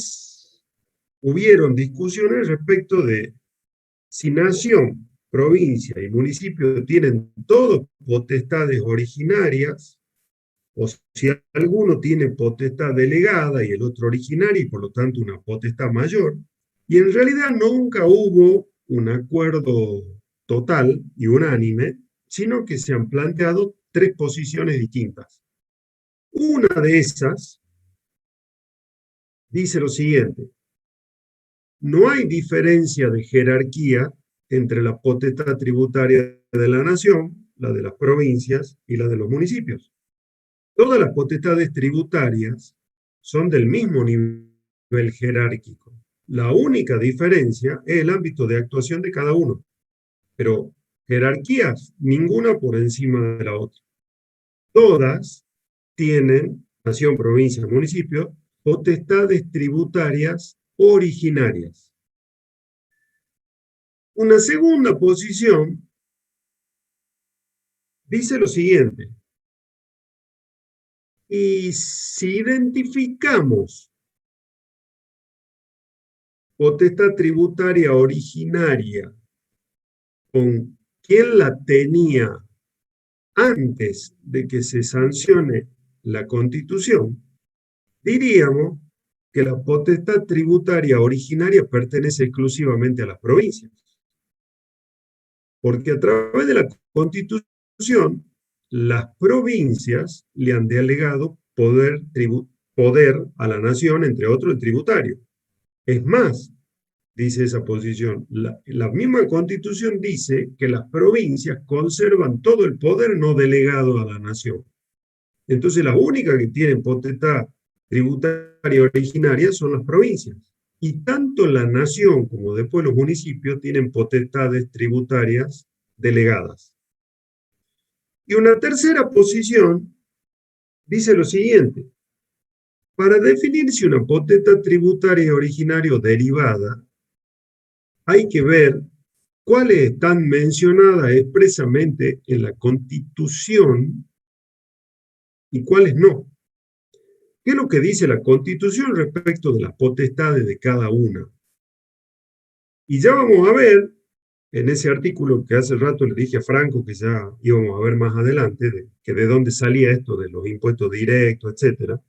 hubieron discusiones respecto de si nación, provincia y municipio tienen todas potestades originarias, o si alguno tiene potestad delegada y el otro originaria, y por lo tanto una potestad mayor. Y en realidad nunca hubo un acuerdo total y unánime, sino que se han planteado tres posiciones distintas. Una de esas dice lo siguiente: no hay diferencia de jerarquía entre la potestad tributaria de la nación, la de las provincias y la de los municipios. Todas las potestades tributarias son del mismo nivel jerárquico. La única diferencia es el ámbito de actuación de cada uno, pero jerarquías, ninguna por encima de la otra. Todas tienen, nación, provincia, municipio, potestades tributarias originarias. Una segunda posición dice lo siguiente: y si identificamos potestad tributaria originaria con quien la tenía antes de que se sancione la Constitución, diríamos que la potestad tributaria originaria pertenece exclusivamente a las provincias. Porque a través de la Constitución, las provincias le han delegado poder a la nación, entre otros el tributario. Es más, dice esa posición, la misma Constitución dice que las provincias conservan todo el poder no delegado a la nación. Entonces, las únicas que tienen potestad tributaria originaria son las provincias. Y tanto la nación como después los municipios tienen potestades tributarias delegadas. Y una tercera posición dice lo siguiente: para definir si una potestad tributaria originaria o derivada, hay que ver cuáles están mencionadas expresamente en la Constitución y cuáles no. ¿Qué es lo que dice la Constitución respecto de las potestades de cada una? Y ya vamos a ver, en ese artículo que hace rato le dije a Franco, que ya íbamos a ver más adelante, que de dónde salía esto de los impuestos directos, etcétera,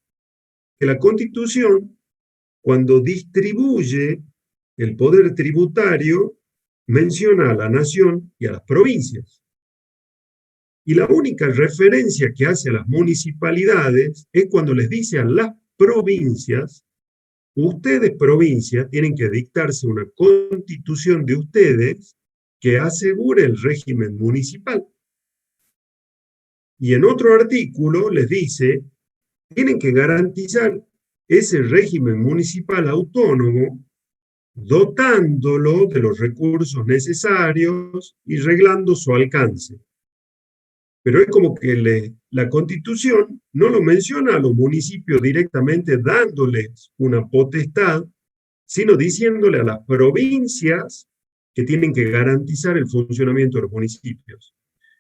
que la Constitución, cuando distribuye el poder tributario, menciona a la nación y a las provincias. Y la única referencia que hace a las municipalidades es cuando les dice a las provincias: ustedes, provincias, tienen que dictarse una constitución de ustedes que asegure el régimen municipal. Y en otro artículo les dice: tienen que garantizar ese régimen municipal autónomo, dotándolo de los recursos necesarios y reglando su alcance. Pero es como que la Constitución no lo menciona a los municipios directamente dándoles una potestad, sino diciéndole a las provincias que tienen que garantizar el funcionamiento de los municipios.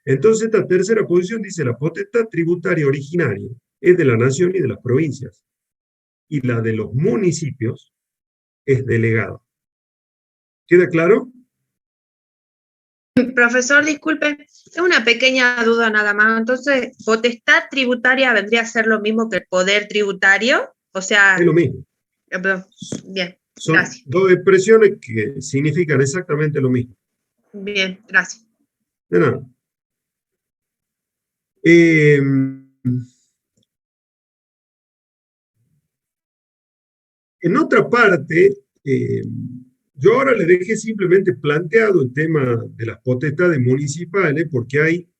Entonces, esta tercera posición dice: la potestad tributaria originaria es de la nación y de las provincias, y la de los municipios es delegada. ¿Queda claro? Profesor, disculpe, es una pequeña duda nada más. Entonces, ¿potestad tributaria vendría a ser lo mismo que el poder tributario? O sea, Es lo mismo. bien, Son gracias. dos expresiones que significan exactamente lo mismo. Bien, gracias. De nada. En otra parte, yo ahora le dejé simplemente planteado el tema de las potestades municipales porque hay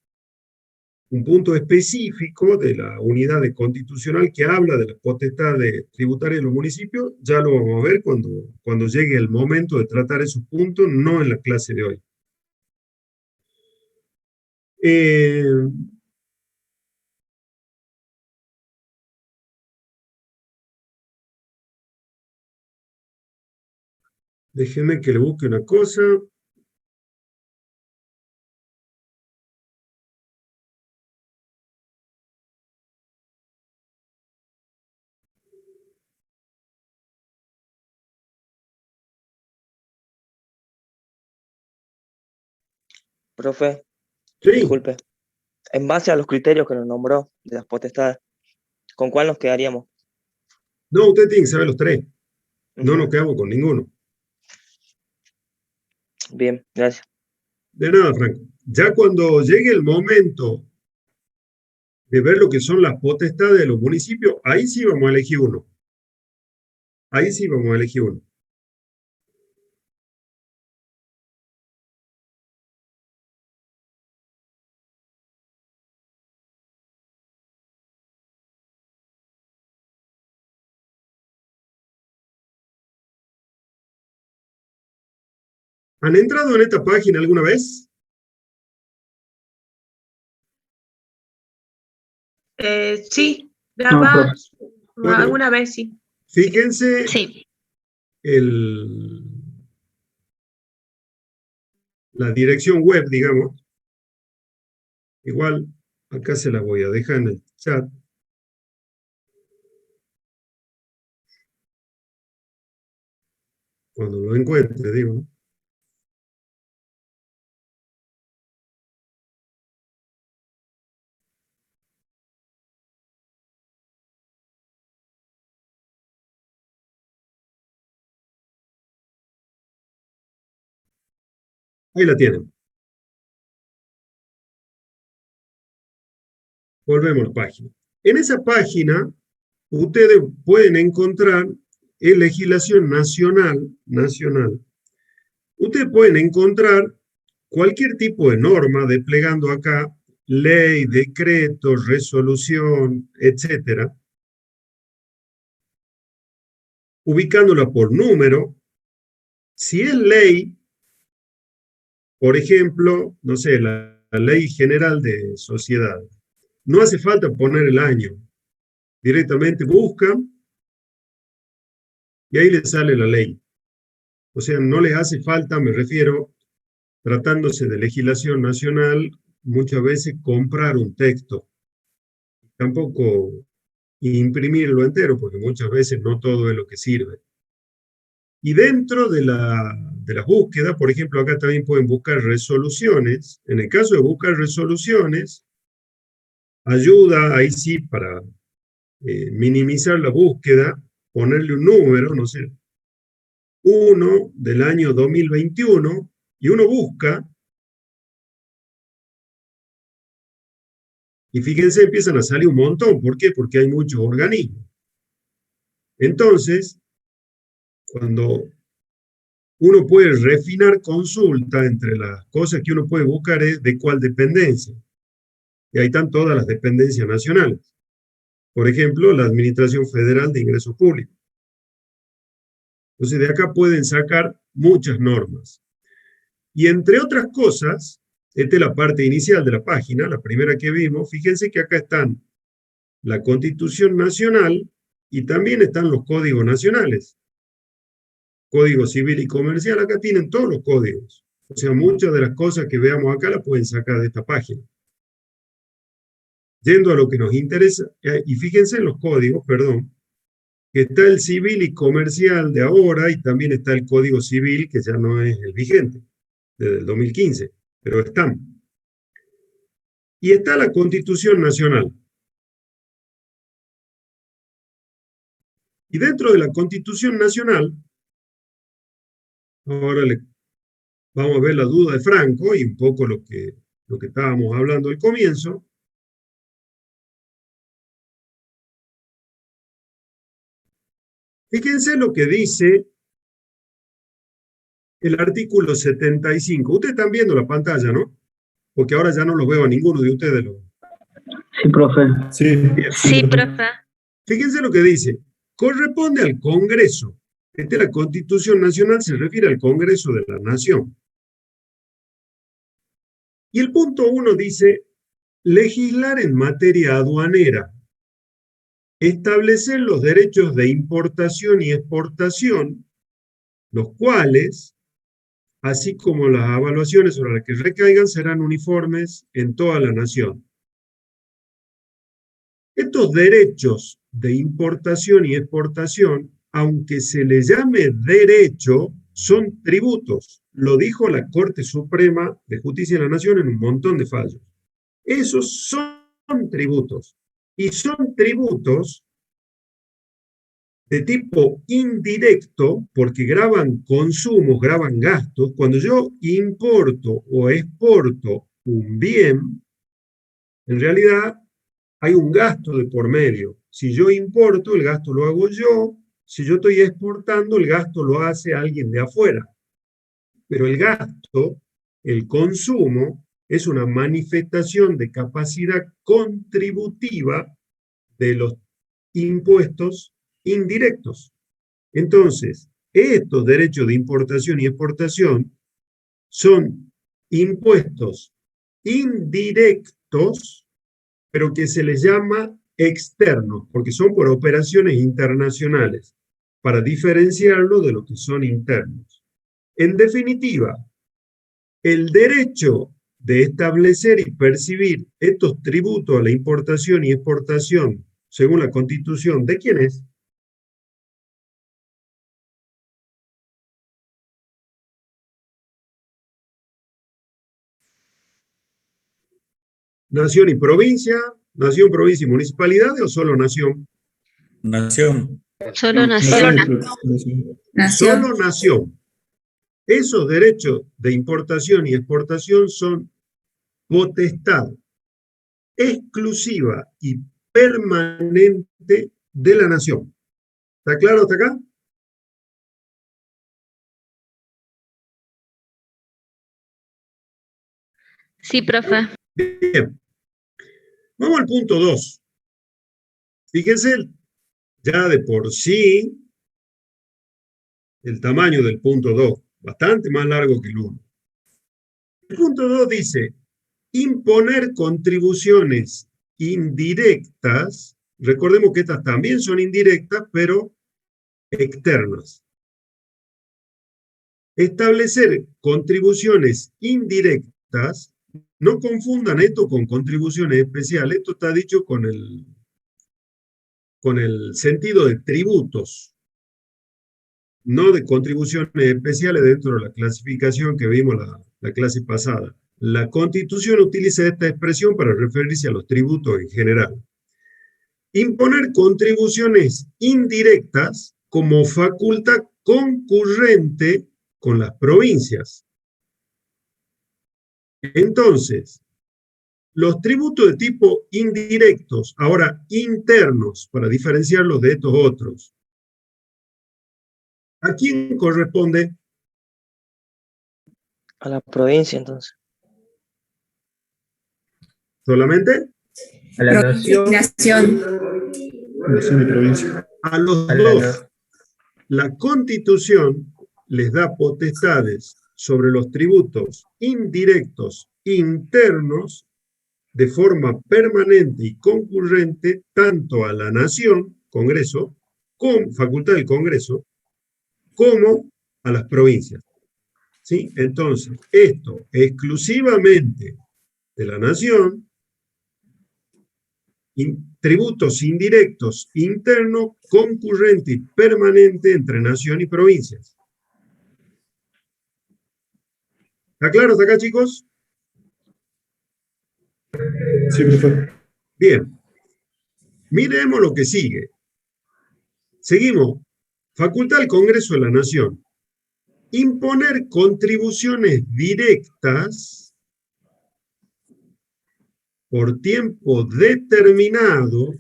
un punto específico de la unidad constitucional que habla de las potestades tributarias de los municipios. Ya lo vamos a ver cuando llegue el momento de tratar esos puntos, no en la clase de hoy. Déjenme que le busque una cosa. Profe, Sí, disculpe. En base a los criterios que nos nombró de las potestades, ¿con cuál nos quedaríamos? no, usted tiene que saber los tres. No Ujú. nos quedamos con ninguno. Bien, gracias. De nada, Franco. Ya cuando llegue el momento de ver lo que son las potestades de los municipios, ahí sí vamos a elegir uno. Ahí sí vamos a elegir uno. ¿Han entrado en esta página alguna vez? Sí, No, profe. Bueno, alguna vez sí. fíjense Sí. la dirección web, digamos. Igual, acá se la voy a dejar en el chat. Cuando lo encuentre, digo, ¿no? Ahí la tienen. Volvemos a la página. En esa página, ustedes pueden encontrar en legislación nacional. Ustedes pueden encontrar cualquier tipo de norma desplegando acá, ley, decreto, resolución, etcétera, ubicándola por número. Si es ley, por ejemplo, no sé, la Ley General de Sociedades, no hace falta poner el año. Directamente buscan y ahí les sale la ley. O sea, no les hace falta, me refiero, tratándose de legislación nacional, muchas veces comprar un texto. Tampoco imprimirlo entero, porque muchas veces no todo es lo que sirve. Y dentro de las búsquedas, por ejemplo, acá también pueden buscar resoluciones. En el caso de buscar resoluciones, ayuda ahí sí para minimizar la búsqueda, ponerle un número, no sé, 1 del año 2021, y uno busca, y fíjense, empiezan a salir un montón. ¿Por qué? Porque hay muchos organismos. Entonces, cuando uno puede refinar consulta, entre las cosas que uno puede buscar es de cuál dependencia. Y ahí están todas las dependencias nacionales. Por ejemplo, la Administración Federal de Ingresos Públicos. Entonces, de acá pueden sacar muchas normas. Y entre otras cosas, esta es la parte inicial de la página, la primera que vimos. Fíjense que acá están la Constitución Nacional y también están los códigos nacionales. Código Civil y Comercial, acá tienen todos los códigos. O sea, muchas de las cosas que veamos acá las pueden sacar de esta página. Yendo a lo que nos interesa, y fíjense en los códigos, perdón, que está el civil y comercial de ahora y también está el Código Civil, que ya no es el vigente, desde el 2015, pero están. Y está la Constitución Nacional. Y dentro de la Constitución Nacional, ahora vamos a ver la duda de Franco y un poco lo que estábamos hablando al comienzo. Fíjense lo que dice el artículo 75. Ustedes están viendo la pantalla, ¿no? Porque ahora ya no lo veo a ninguno de ustedes. Sí, profe. Sí. Sí, profe. Fíjense lo que dice. Corresponde al Congreso. La Constitución Nacional se refiere al Congreso de la Nación. Y el punto 1 dice, legislar en materia aduanera, establecer los derechos de importación y exportación, los cuales, así como las evaluaciones sobre las que recaigan, serán uniformes en toda la nación. Estos derechos de importación y exportación, aunque se les llame derecho, son tributos. Lo dijo la Corte Suprema de Justicia de la Nación en un montón de fallos. Esos son tributos. Y son tributos de tipo indirecto, porque graban consumos, graban gastos. Cuando yo importo o exporto un bien, en realidad hay un gasto de por medio. Si yo importo, el gasto lo hago yo. Si yo estoy exportando, el gasto lo hace alguien de afuera. Pero el gasto, el consumo, es una manifestación de capacidad contributiva de los impuestos indirectos. Entonces, estos derechos de importación y exportación son impuestos indirectos, pero que se les llama externos, porque son por operaciones internacionales, para diferenciarlo de lo que son internos. En definitiva, el derecho de establecer y percibir estos tributos a la importación y exportación, según la Constitución, ¿de quién es? ¿Nación y provincia? ¿Nación, provincia y municipalidades o solo nación? Nación. Solo nación. Nación. Solo nación. Esos derechos de importación y exportación son potestad exclusiva y permanente de la nación. ¿Está claro hasta acá? Sí, profe. Bien. Vamos al punto 2. Fíjense, ya de por sí, el tamaño del punto 2, bastante más largo que el 1. El punto 2 dice, imponer contribuciones indirectas, recordemos que estas también son indirectas, pero externas. Establecer contribuciones indirectas, no confundan esto con contribuciones especiales, esto está dicho con el sentido de tributos, no de contribuciones especiales dentro de la clasificación que vimos la clase pasada. La Constitución utiliza esta expresión para referirse a los tributos en general. Imponer contribuciones indirectas como facultad concurrente con las provincias. Entonces, los tributos de tipo indirectos, ahora internos, para diferenciarlos de estos otros, ¿a quién corresponde? A la provincia, entonces. ¿Solamente? A la nación. Nación. Nación y provincia. A los A la dos. La Constitución les da potestades sobre los tributos indirectos internos de forma permanente y concurrente tanto a la nación, Congreso, con facultad del Congreso, como a las provincias. ¿Sí? Entonces, esto exclusivamente de la nación, tributos indirectos internos, concurrente y permanente entre nación y provincias. ¿Está claro hasta acá, chicos? Sí, profe. Bien. Miremos lo que sigue. Seguimos. Facultad del Congreso de la Nación. Imponer contribuciones directas por tiempo determinado,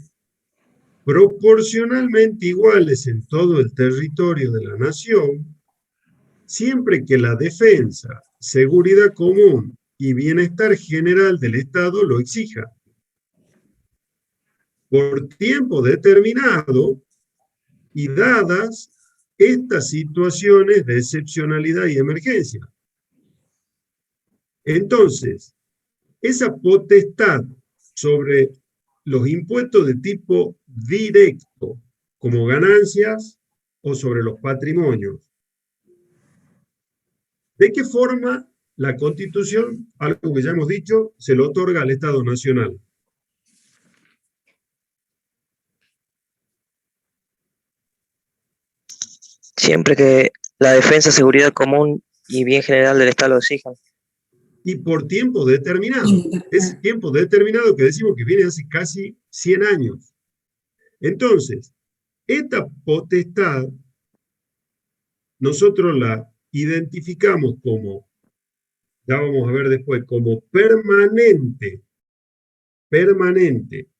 proporcionalmente iguales en todo el territorio de la nación, siempre que la defensa, seguridad común y bienestar general del Estado lo exija. Por tiempo determinado y dadas estas situaciones de excepcionalidad y emergencia. Entonces, esa potestad sobre los impuestos de tipo directo, como ganancias o sobre los patrimonios. ¿De qué forma la Constitución, algo que ya hemos dicho, se lo otorga al Estado Nacional? Siempre que la defensa, seguridad común y bien general del Estado lo exijan. Y por tiempo determinado. Es tiempo determinado que decimos que viene hace casi 100 años. Entonces, esta potestad nosotros la identificamos como, ya vamos a ver después, como permanente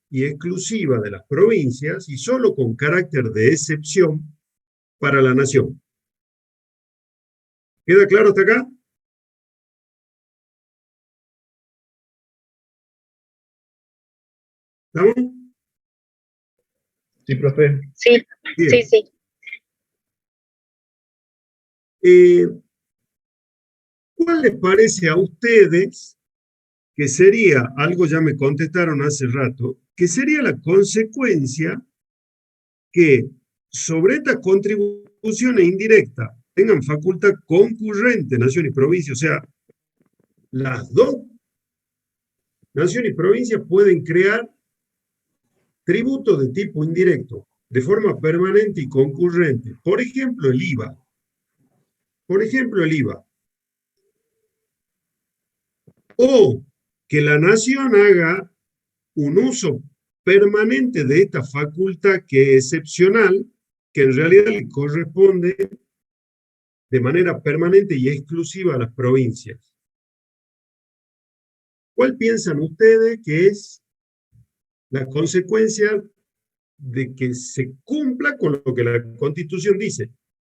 y exclusiva de las provincias y solo con carácter de excepción para la nación. ¿Queda claro hasta acá? ¿Estamos? Sí, profe. Sí, Bien. sí. ¿Cuál les parece a ustedes que sería, algo ya me contestaron hace rato, que sería la consecuencia que sobre estas contribuciones indirectas tengan facultad concurrente nación y provincia? O sea, las dos, nación y provincia, pueden crear tributos de tipo indirecto de forma permanente y concurrente. Por ejemplo, el IVA. O que la nación haga un uso permanente de esta facultad que es excepcional, que en realidad le corresponde de manera permanente y exclusiva a las provincias. ¿Cuál piensan ustedes que es la consecuencia de que se cumpla con lo que la Constitución dice?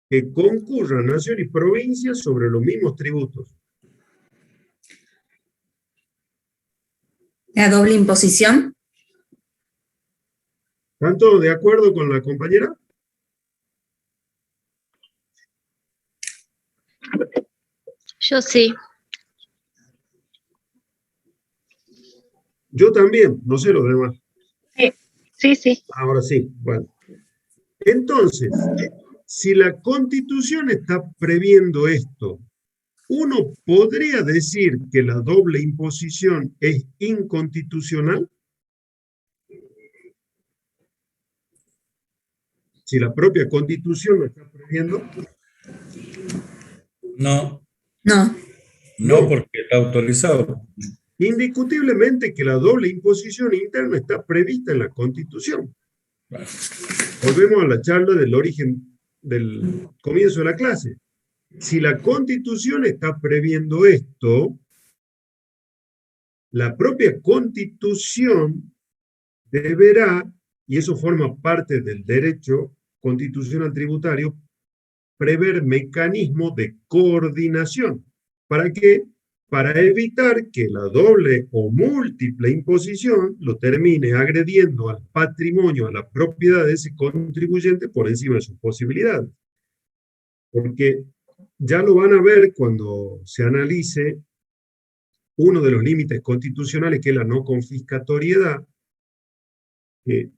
Que concurran nación y provincia sobre los mismos tributos. La doble imposición. ¿Están todos de acuerdo con la compañera? Yo sí. Yo también, no sé los demás. Sí. Ahora sí, bueno. Entonces, si la Constitución está previendo esto, ¿uno podría decir que la doble imposición es inconstitucional? Si la propia Constitución lo está previendo. No, No, porque está autorizado. indiscutiblemente que la doble imposición interna está prevista en la Constitución. Volvemos a la charla del origen, del comienzo de la clase. Si la Constitución está previendo esto, la propia Constitución deberá, y eso forma parte del derecho constitucional tributario, prever mecanismos de coordinación. ¿Para qué? Para evitar que la doble o múltiple imposición lo termine agrediendo al patrimonio, a la propiedad de ese contribuyente por encima de sus posibilidades. Porque ya lo van a ver cuando se analice uno de los límites constitucionales, que es la no confiscatoriedad. ¿Qué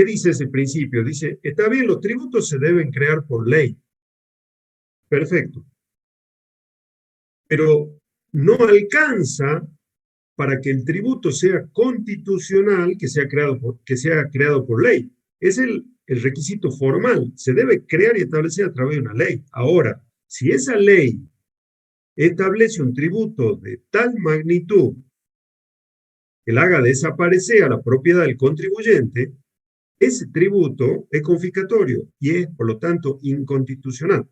dice ese principio? Dice, está bien, los tributos se deben crear por ley. Perfecto. Pero no alcanza para que el tributo sea constitucional, que sea creado por ley. Es el requisito formal. Se debe crear y establecer a través de una ley. Ahora, si esa ley establece un tributo de tal magnitud que la haga desaparecer a la propiedad del contribuyente, ese tributo es confiscatorio y es, por lo tanto, inconstitucional.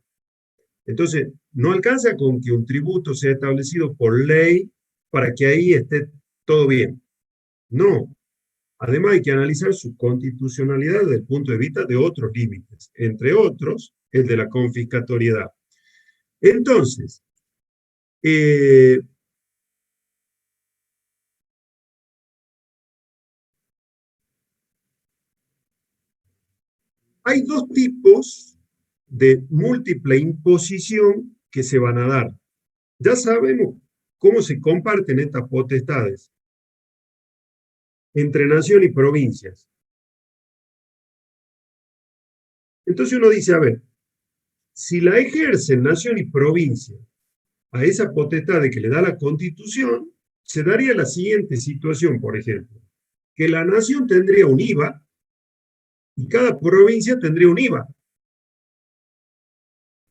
Entonces, no alcanza con que un tributo sea establecido por ley para que ahí esté todo bien. No. Además, hay que analizar su constitucionalidad desde el punto de vista de otros límites, entre otros, el de la confiscatoriedad. Entonces, hay dos tipos de múltiple imposición que se van a dar. Ya sabemos cómo se comparten estas potestades entre nación y provincias. Entonces uno dice, a ver, si la ejercen nación y provincia a esa potestad que le da la Constitución, se daría la siguiente situación, por ejemplo, que la nación tendría un IVA y cada provincia tendría un IVA.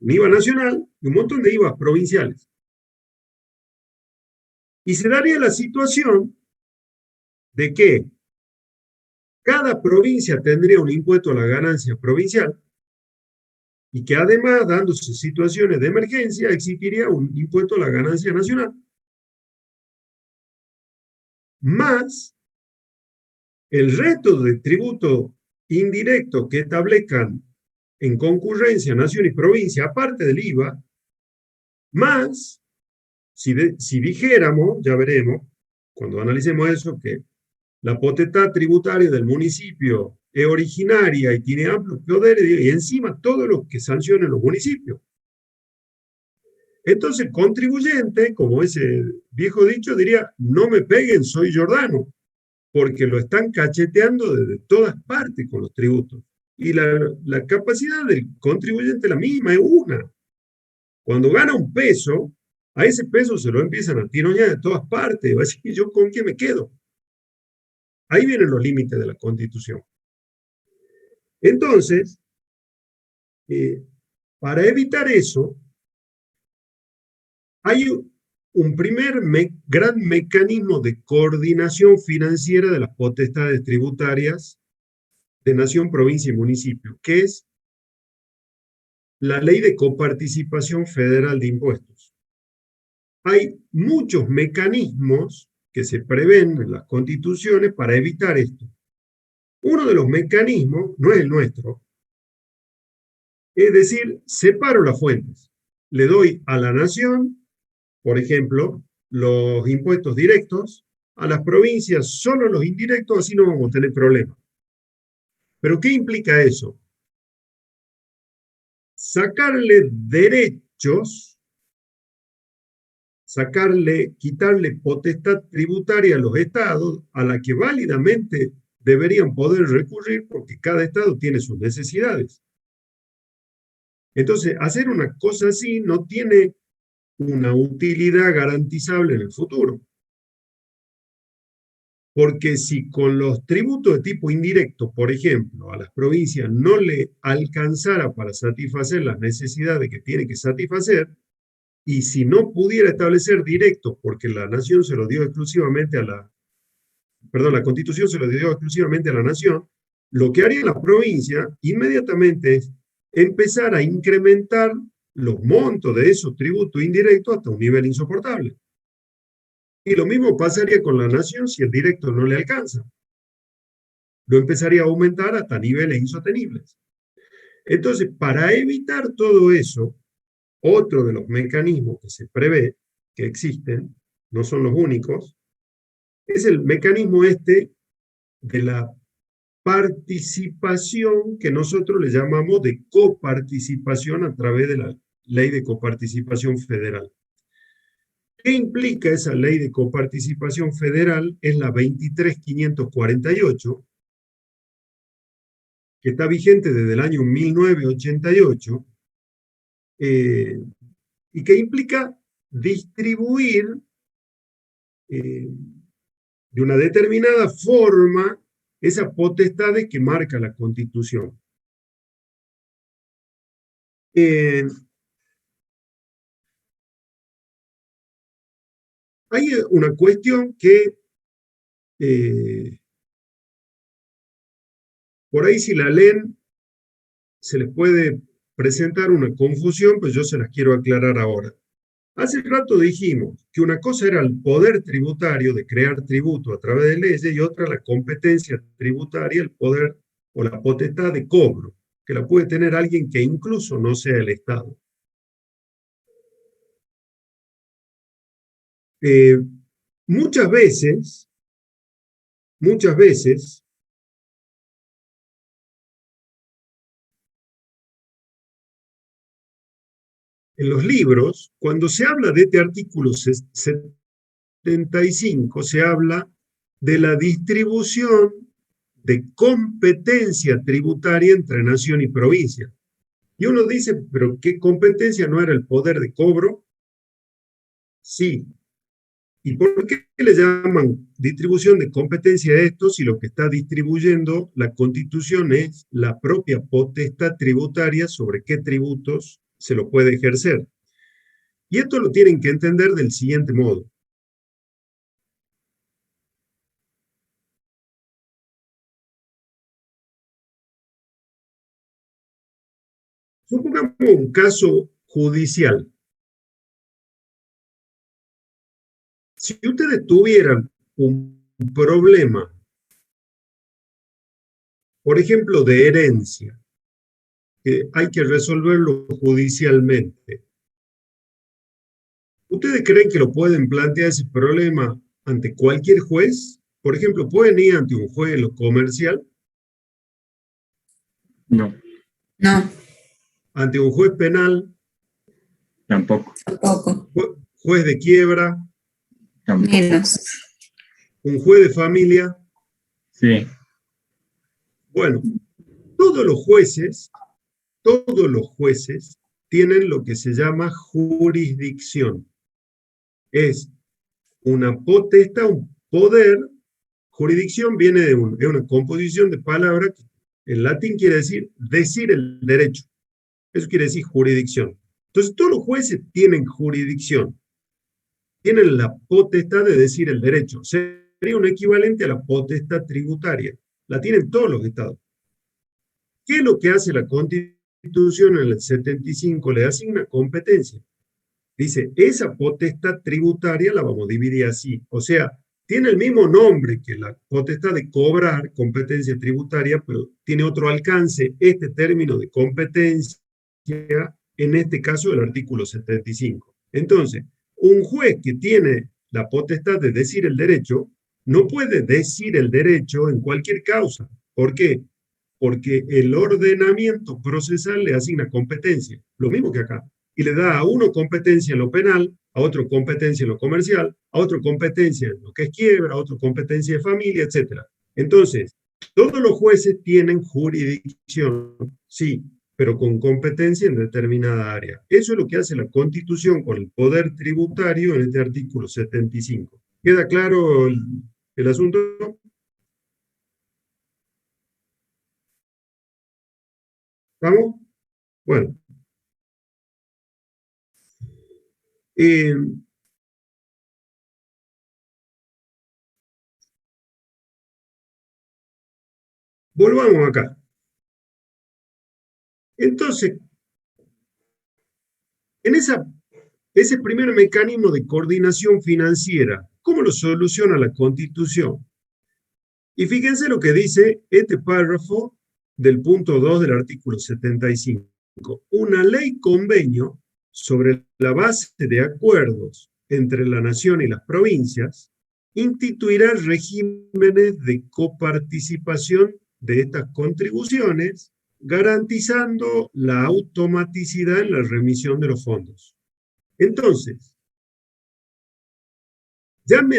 un IVA nacional y un montón de IVAs provinciales. Y se daría la situación de que cada provincia tendría un impuesto a la ganancia provincial y que además, dándose situaciones de emergencia, existiría un impuesto a la ganancia nacional. Más el resto de tributos indirectos que establezcan en concurrencia nación y provincia, aparte del IVA, más, si dijéramos, ya veremos, cuando analicemos eso, que la potestad tributaria del municipio es originaria y tiene amplios poderes, y encima todo lo que sancionen los municipios. Entonces el contribuyente, como ese viejo dicho, diría, no me peguen, soy Giordano, porque lo están cacheteando desde todas partes con los tributos. Y la capacidad del contribuyente es la misma, es una. Cuando gana un peso, a ese peso se lo empiezan a tironear de todas partes. Va a decir, ¿yo con qué me quedo? Ahí vienen los límites de la Constitución. Entonces, para evitar eso, hay un primer gran mecanismo de coordinación financiera de las potestades tributarias de nación, provincia y municipio, que es la Ley de Coparticipación Federal de Impuestos. Hay muchos mecanismos que se prevén en las constituciones para evitar esto. Uno de los mecanismos, no es el nuestro, es decir, separo las fuentes. Le doy a la nación, por ejemplo, los impuestos directos, a las provincias solo los indirectos, así no vamos a tener problemas. ¿Pero qué implica eso? Sacarle derechos, quitarle potestad tributaria a los estados, a la que válidamente deberían poder recurrir porque cada estado tiene sus necesidades. Entonces, hacer una cosa así no tiene una utilidad garantizable en el futuro. Porque si con los tributos de tipo indirecto, por ejemplo, a las provincias no le alcanzara para satisfacer las necesidades que tiene que satisfacer, y si no pudiera establecer directos, porque la nación se lo dio exclusivamente a la Constitución se lo dio exclusivamente a la nación, lo que haría la provincia inmediatamente es empezar a incrementar los montos de esos tributos indirectos hasta un nivel insoportable. Y lo mismo pasaría con la nación si el directo no le alcanza. Lo empezaría a aumentar hasta niveles insostenibles. Entonces, para evitar todo eso, otro de los mecanismos que se prevé, que existen, no son los únicos, es el mecanismo de la participación que nosotros le llamamos de coparticipación a través de la Ley de Coparticipación Federal. ¿Qué implica esa Ley de Coparticipación Federal? Es la 23.548, que está vigente desde el año 1988, y que implica distribuir de una determinada forma esas potestades que marca la Constitución. Hay una cuestión que por ahí si la leen se les puede presentar una confusión, pues yo se las quiero aclarar ahora. Hace rato dijimos que una cosa era el poder tributario de crear tributo a través de leyes y otra la competencia tributaria, el poder o la potestad de cobro, que la puede tener alguien que incluso no sea el Estado. Muchas veces, en los libros, cuando se habla de este artículo 75, se habla de la distribución de competencia tributaria entre nación y provincia. Y uno dice, ¿pero qué competencia no era el poder de cobro? Sí. ¿Y por qué le llaman distribución de competencia a esto si lo que está distribuyendo la Constitución es la propia potestad tributaria sobre qué tributos se lo puede ejercer. Y esto lo tienen que entender del siguiente modo. Supongamos un caso judicial. Si ustedes tuvieran un problema, por ejemplo, de herencia, que hay que resolverlo judicialmente, ¿ustedes creen que lo pueden plantear ese problema ante cualquier juez? Por ejemplo, ¿pueden ir ante un juez en lo comercial? No, No, ¿Ante un juez penal? tampoco. tampoco. ¿Juez de quiebra? Tampoco. Menos. ¿Un juez de familia? Sí, Bueno, todos los jueces tienen lo que se llama jurisdicción. Es una potestad, un poder. Jurisdicción viene de una composición de palabras que en latín quiere decir el derecho. Eso quiere decir jurisdicción. Entonces, todos los jueces tienen jurisdicción. Tienen la potestad de decir el derecho. Sería un equivalente a la potestad tributaria. La tienen todos los estados. ¿Qué es lo que hace la Constitución en el 75? Le asigna competencia. Dice, esa potestad tributaria la vamos a dividir así. O sea, tiene el mismo nombre que la potestad de cobrar, competencia tributaria, pero tiene otro alcance. Este término de competencia, en este caso, el artículo 75. Entonces, un juez que tiene la potestad de decir el derecho, no puede decir el derecho en cualquier causa. ¿Por qué? Porque el ordenamiento procesal le asigna competencia, lo mismo que acá, y le da a uno competencia en lo penal, a otro competencia en lo comercial, a otro competencia en lo que es quiebra, a otro competencia de familia, etc. Entonces, todos los jueces tienen jurisdicción, sí, pero con competencia en determinada área. Eso es lo que hace la Constitución con el poder tributario en este artículo 75. ¿Queda claro el asunto? ¿Estamos? Bueno. Volvamos acá. Entonces, en ese primer mecanismo de coordinación financiera, ¿cómo lo soluciona la Constitución? Y fíjense lo que dice este párrafo del punto 2 del artículo 75. Una ley convenio sobre la base de acuerdos entre la nación y las provincias instituirá regímenes de coparticipación de estas contribuciones, garantizando la automaticidad en la remisión de los fondos. Entonces, ya me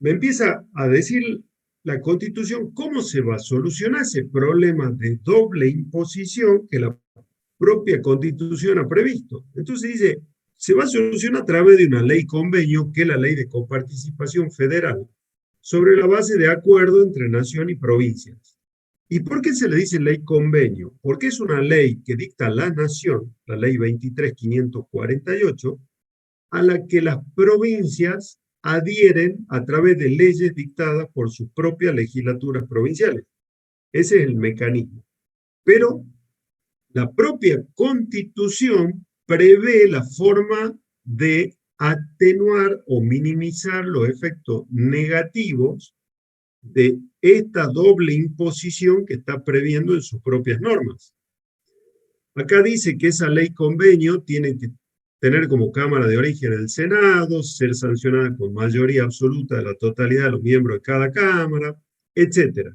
empieza a decir la Constitución cómo se va a solucionar ese problema de doble imposición que la propia Constitución ha previsto. Entonces dice, se va a solucionar a través de una ley convenio, que es la Ley de Coparticipación Federal, sobre la base de acuerdo entre nación y provincias. ¿Y por qué se le dice ley convenio? Porque es una ley que dicta la nación, la ley 23.548, a la que las provincias adhieren a través de leyes dictadas por sus propias legislaturas provinciales. Ese es el mecanismo. Pero la propia Constitución prevé la forma de atenuar o minimizar los efectos negativos de esta doble imposición que está previendo en sus propias normas. Acá dice que esa ley convenio tiene que tener como Cámara de Origen el Senado, ser sancionada con mayoría absoluta de la totalidad de los miembros de cada Cámara, etc.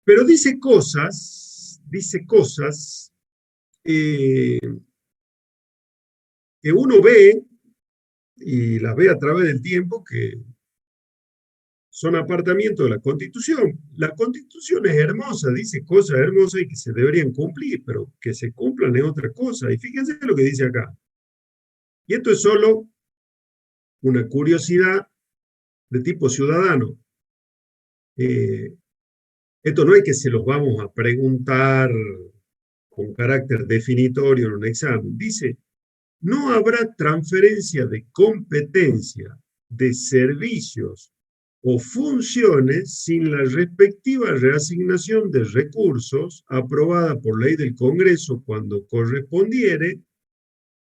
Pero dice cosas que uno ve, y las ve a través del tiempo, que son apartamientos de la Constitución. La Constitución es hermosa, dice cosas hermosas y que se deberían cumplir, pero que se cumplan es otra cosa. Y fíjense lo que dice acá. Y esto es solo una curiosidad de tipo ciudadano. Esto no es que se los vamos a preguntar con carácter definitorio en un examen. Dice, no habrá transferencia de competencia, de servicios o funciones sin la respectiva reasignación de recursos aprobada por ley del Congreso cuando correspondiere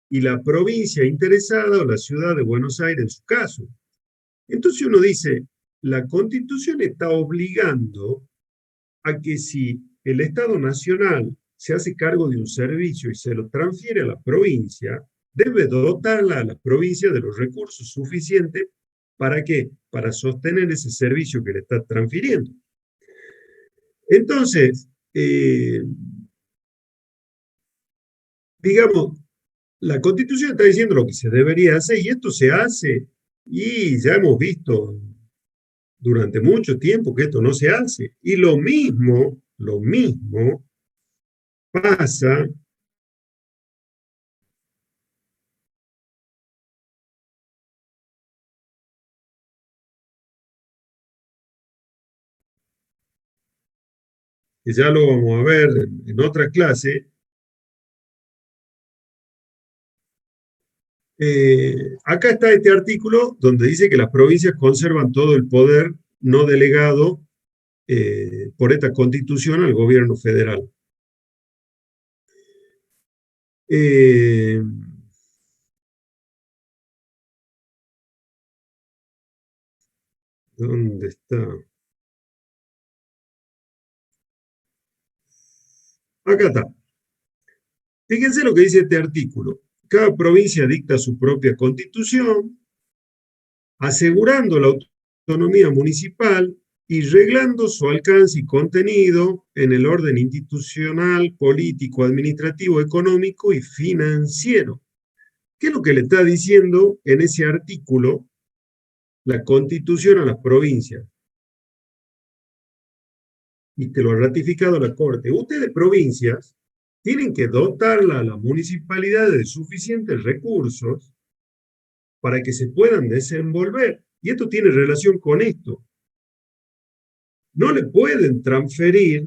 y la provincia interesada o la ciudad de Buenos Aires en su caso. Entonces uno dice, la Constitución está obligando a que si el Estado Nacional se hace cargo de un servicio y se lo transfiere a la provincia, debe dotarla a la provincia de los recursos suficientes. ¿Para qué? Para sostener ese servicio que le está transfiriendo. Entonces, digamos, la Constitución está diciendo lo que se debería hacer y esto se hace y ya hemos visto durante mucho tiempo que esto no se hace. Y lo mismo pasa que ya lo vamos a ver en otra clase. Acá está este artículo donde dice que las provincias conservan todo el poder no delegado por esta Constitución al gobierno federal. ¿Dónde está? Acá está. Fíjense lo que dice este artículo. Cada provincia dicta su propia constitución, asegurando la autonomía municipal y reglando su alcance y contenido en el orden institucional, político, administrativo, económico y financiero. ¿Qué es lo que le está diciendo en ese artículo la Constitución a las provincias? Y que lo ha ratificado la Corte. Ustedes, provincias, tienen que dotarla a la municipalidad de suficientes recursos para que se puedan desenvolver. Y esto tiene relación con esto. No le pueden transferir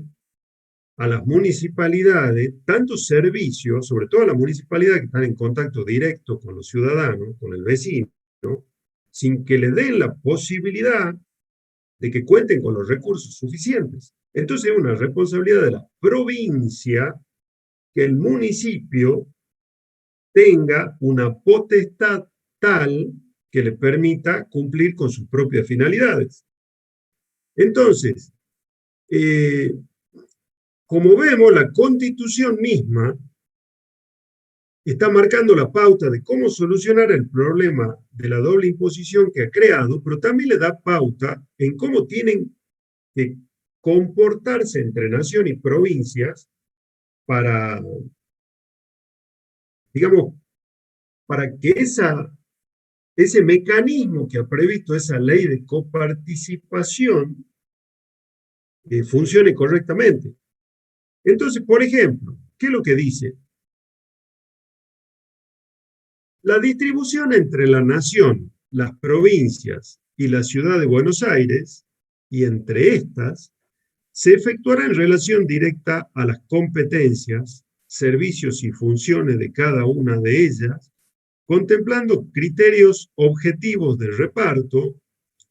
a las municipalidades tantos servicios, sobre todo a las municipalidades que están en contacto directo con los ciudadanos, con el vecino, sin que le den la posibilidad de que cuenten con los recursos suficientes. Entonces es una responsabilidad de la provincia que el municipio tenga una potestad tal que le permita cumplir con sus propias finalidades. Entonces, como vemos, la Constitución misma está marcando la pauta de cómo solucionar el problema de la doble imposición que ha creado, pero también le da pauta en cómo tienen que comportarse entre nación y provincias para, digamos, para que ese mecanismo que ha previsto esa ley de coparticipación funcione correctamente. Entonces, por ejemplo, ¿qué es lo que dice? La distribución entre la nación, las provincias y la ciudad de Buenos Aires, y entre estas, se efectuará en relación directa a las competencias, servicios y funciones de cada una de ellas, contemplando criterios objetivos de reparto,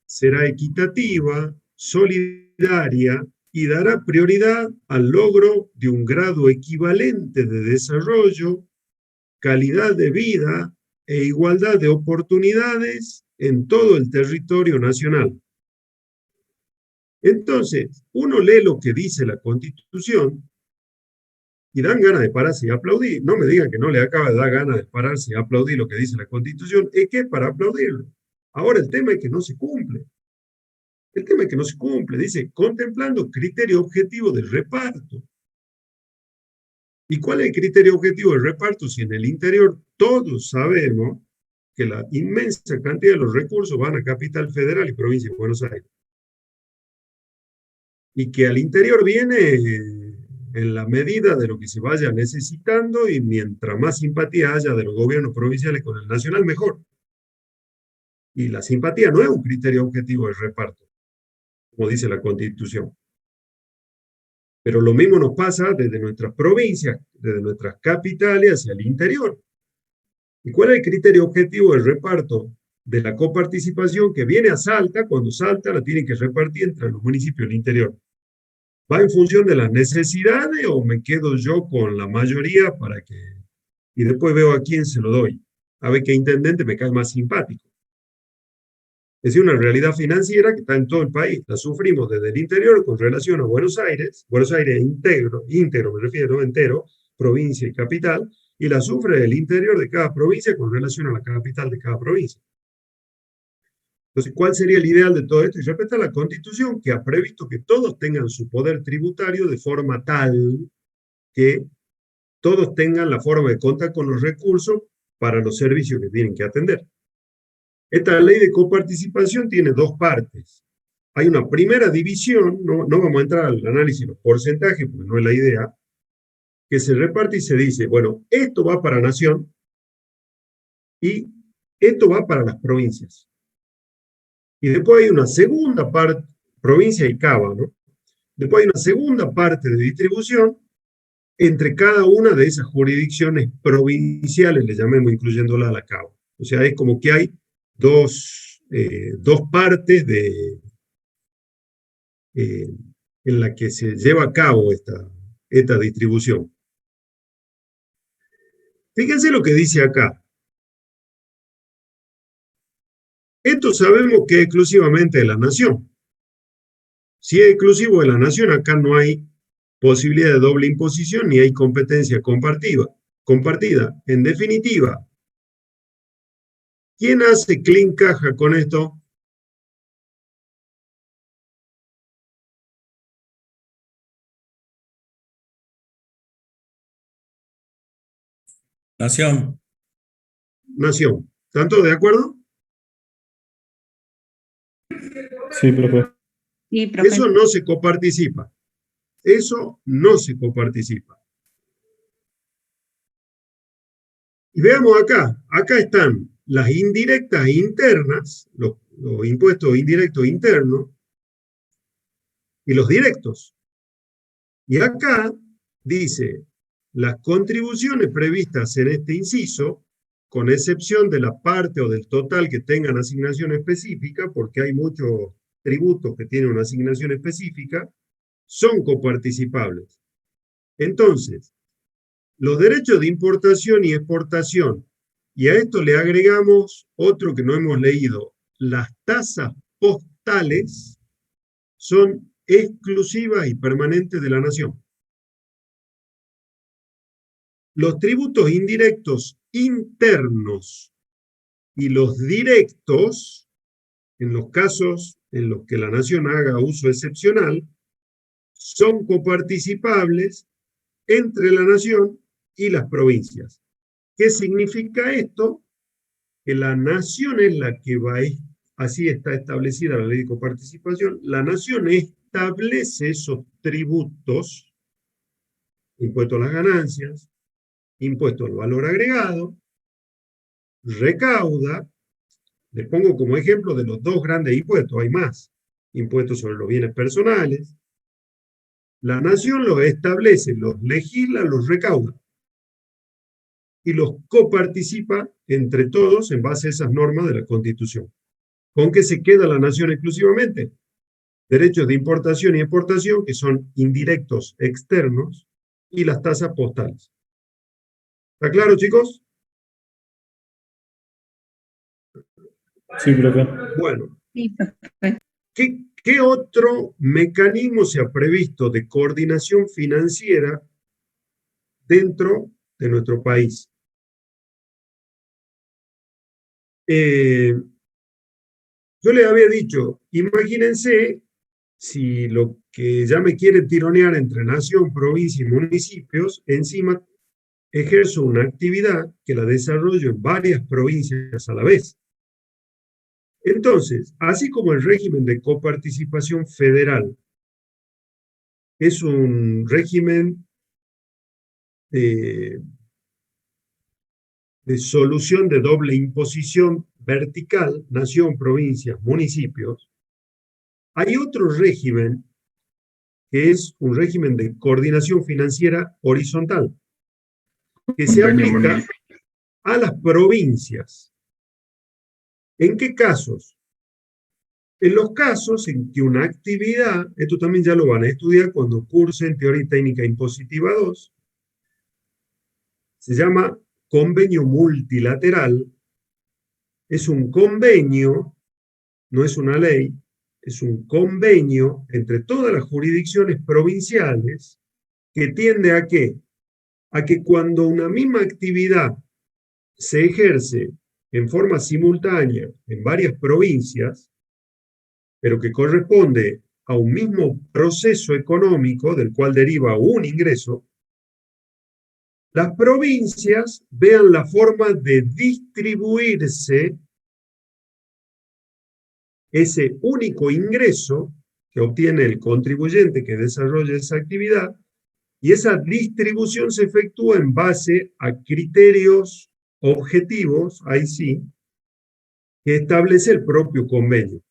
será equitativa, solidaria y dará prioridad al logro de un grado equivalente de desarrollo, calidad de vida e igualdad de oportunidades en todo el territorio nacional. Entonces, uno lee lo que dice la Constitución y dan ganas de pararse y aplaudir. No me digan que no le acaba de dar ganas de pararse y aplaudir lo que dice la Constitución. Es que es para aplaudirlo. Ahora el tema es que no se cumple. El tema es que no se cumple. Dice, contemplando criterio objetivo de reparto. ¿Y cuál es el criterio objetivo de reparto? Si en el interior todos sabemos que la inmensa cantidad de los recursos van a Capital Federal y Provincia de Buenos Aires. Y que al interior viene en la medida de lo que se vaya necesitando y mientras más simpatía haya de los gobiernos provinciales con el nacional, mejor. Y la simpatía no es un criterio objetivo de reparto, como dice la Constitución. Pero lo mismo nos pasa desde nuestras provincias, desde nuestras capitales hacia el interior. ¿Y cuál es el criterio objetivo del reparto de la coparticipación que viene a Salta? Cuando Salta la tiene que repartir entre los municipios del interior. ¿Va en función de las necesidades o me quedo yo con la mayoría para que... y después veo a quién se lo doy? A ver qué intendente me cae más simpático. Es decir, una realidad financiera que está en todo el país. La sufrimos desde el interior con relación a Buenos Aires íntegro me refiero, entero, provincia y capital, y la sufre el interior de cada provincia con relación a la capital de cada provincia. Entonces, ¿cuál sería el ideal de todo esto? Y respecto a la Constitución, que ha previsto que todos tengan su poder tributario de forma tal que todos tengan la forma de contar con los recursos para los servicios que tienen que atender. Esta ley de coparticipación tiene dos partes. Hay una primera división, no vamos a entrar al análisis de los porcentajes, porque no es la idea, que se reparte y se dice, bueno, esto va para nación y esto va para las provincias. Y después hay una segunda parte, provincia y cava, ¿no? Después hay una segunda parte de distribución entre cada una de esas jurisdicciones provinciales, le llamemos incluyéndola a la cava. O sea, es como que hay dos partes en la que se lleva a cabo esta distribución. Fíjense lo que dice acá. Esto sabemos que es exclusivamente de la nación. Si es exclusivo de la nación, acá no hay posibilidad de doble imposición ni hay competencia compartida. En definitiva, ¿quién hace clean caja con esto? Nación. Nación. ¿Están todos de acuerdo? Sí, profe. Sí, profe. Eso no se coparticipa. Eso no se coparticipa. Y veamos acá. Acá están las indirectas internas, los impuestos indirectos internos, y los directos. Y acá dice, las contribuciones previstas en este inciso, con excepción de la parte o del total que tengan asignación específica, porque hay muchos tributos que tienen una asignación específica, son coparticipables. Entonces, los derechos de importación y exportación, y a esto le agregamos otro que no hemos leído, las tasas postales son exclusivas y permanentes de la nación. Los tributos indirectos internos y los directos, en los casos en los que la nación haga uso excepcional, son coparticipables entre la nación y las provincias. ¿Qué significa esto? Que la nación es la que va, así está establecida la ley de coparticipación, la nación establece esos tributos, impuesto a las ganancias, impuesto al valor agregado, recauda, les pongo como ejemplo de los dos grandes impuestos, hay más, impuestos sobre los bienes personales. La nación los establece, los legisla, los recauda y los coparticipa entre todos en base a esas normas de la Constitución. ¿Con qué se queda la nación exclusivamente? Derechos de importación y exportación, que son indirectos externos, y las tasas postales. ¿Está claro, chicos? Sí, profe. Bueno, Sí, profe. ¿qué otro mecanismo se ha previsto de coordinación financiera dentro de nuestro país? Yo les había dicho, imagínense si lo que ya me quieren tironear entre nación, provincia y municipios, encima ejerzo una actividad que la desarrollo en varias provincias a la vez. Entonces, así como el régimen de coparticipación federal es un régimen de solución de doble imposición vertical, nación, provincias, municipios, hay otro régimen que es un régimen de coordinación financiera horizontal, que se aplica a las provincias. ¿En qué casos? En los casos en que una actividad, esto también ya lo van a estudiar cuando cursen Teoría y Técnica Impositiva 2, se llama convenio multilateral. Es un convenio, no es una ley, es un convenio entre todas las jurisdicciones provinciales que tiende ¿a qué? A que cuando una misma actividad se ejerce en forma simultánea en varias provincias, pero que corresponde a un mismo proceso económico del cual deriva un ingreso, las provincias vean la forma de distribuirse ese único ingreso que obtiene el contribuyente que desarrolla esa actividad, y esa distribución se efectúa en base a criterios objetivos, ahí sí, que establece el propio convenio.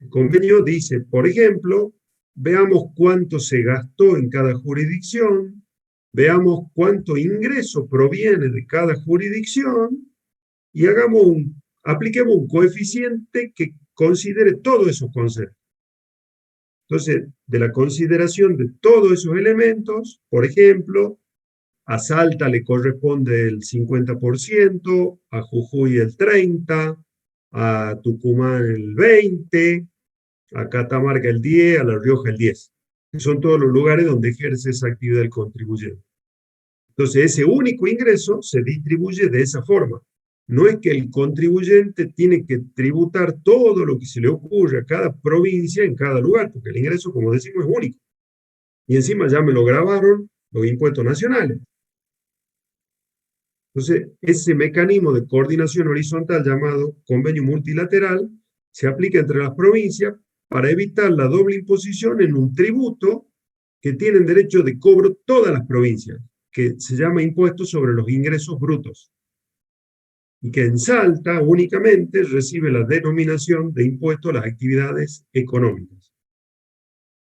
El convenio dice, por ejemplo, veamos cuánto se gastó en cada jurisdicción, veamos cuánto ingreso proviene de cada jurisdicción y apliquemos un coeficiente que considere todos esos conceptos. Entonces, de la consideración de todos esos elementos, por ejemplo, a Salta le corresponde el 50%, a Jujuy el 30%, a Tucumán el 20%, a Catamarca el 10%, a La Rioja el 10%. Que son todos los lugares donde ejerce esa actividad el contribuyente. Entonces, ese único ingreso se distribuye de esa forma. No es que el contribuyente tiene que tributar todo lo que se le ocurre a cada provincia en cada lugar, porque el ingreso, como decimos, es único. Y encima ya me lo grabaron los impuestos nacionales. Entonces, ese mecanismo de coordinación horizontal llamado convenio multilateral se aplica entre las provincias para evitar la doble imposición en un tributo que tienen derecho de cobro todas las provincias, que se llama impuesto sobre los ingresos brutos, y que en Salta únicamente recibe la denominación de impuesto a las actividades económicas.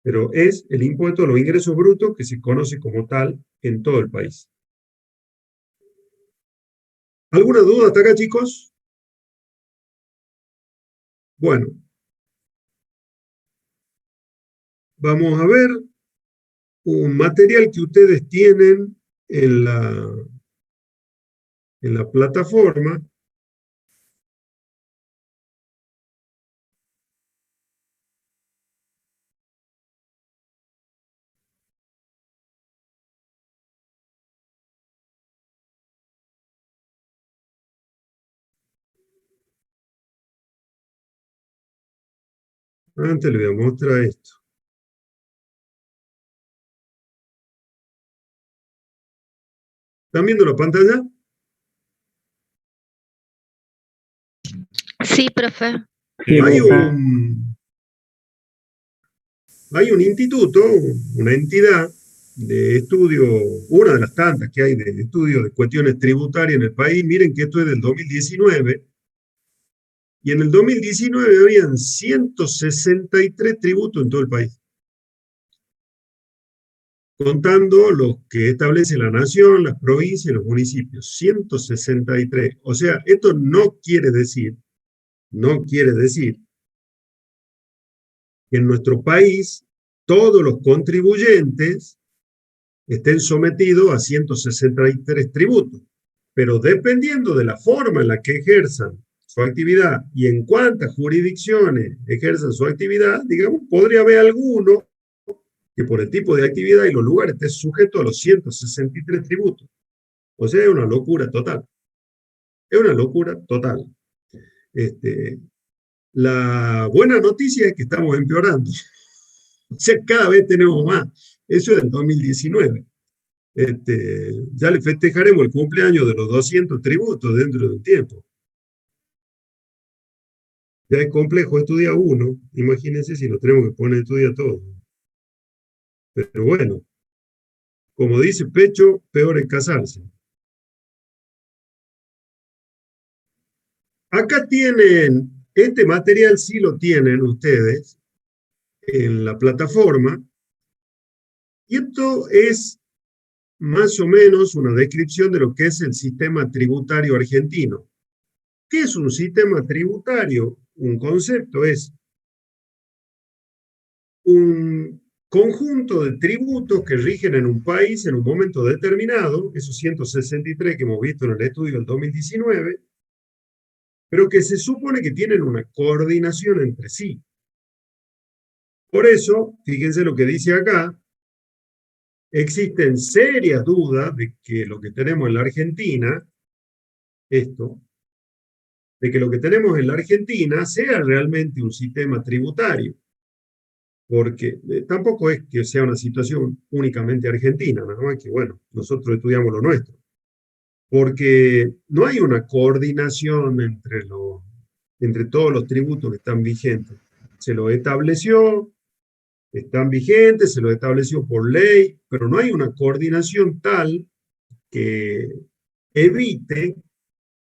Pero es el impuesto a los ingresos brutos que se conoce como tal en todo el país. ¿Alguna duda hasta acá, chicos? Bueno. Vamos a ver un material que ustedes tienen en la plataforma. Antes les voy a mostrar esto. ¿Están viendo la pantalla? Sí, profe. Hay un instituto, una entidad de estudio, una de las tantas que hay de estudio de cuestiones tributarias en el país. Miren que esto es del 2019. Y en el 2019 habían 163 tributos en todo el país, contando los que establece la nación, las provincias y los municipios. 163. O sea, esto no quiere decir que en nuestro país todos los contribuyentes estén sometidos a 163 tributos. Pero dependiendo de la forma en la que ejerzan su actividad y en cuántas jurisdicciones ejerzan su actividad, digamos, podría haber alguno que por el tipo de actividad y los lugares esté sujeto a los 163 tributos. O sea, es una locura total. Es una locura total. La buena noticia es que estamos empeorando. O sea, cada vez tenemos más. Eso es del 2019. Ya le festejaremos el cumpleaños de los 200 tributos dentro de un tiempo. Ya es complejo estudiar uno. Imagínense si nos tenemos que poner a estudiar todo. Pero bueno, como dice Pecho, peor es casarse. Acá tienen, este material sí lo tienen ustedes en la plataforma. Y esto es más o menos una descripción de lo que es el sistema tributario argentino. ¿Qué es un sistema tributario? Un concepto es un conjunto de tributos que rigen en un país en un momento determinado, esos 163 que hemos visto en el estudio del 2019, pero que se supone que tienen una coordinación entre sí. Por eso, fíjense lo que dice acá, existen serias dudas de que lo que tenemos en la Argentina, de que lo que tenemos en la Argentina sea realmente un sistema tributario, porque tampoco es que sea una situación únicamente argentina, nada más que, bueno, nosotros estudiamos lo nuestro, porque no hay una coordinación entre todos los tributos que están vigentes. Se lo estableció, están vigentes, se lo estableció por ley, pero no hay una coordinación tal que evite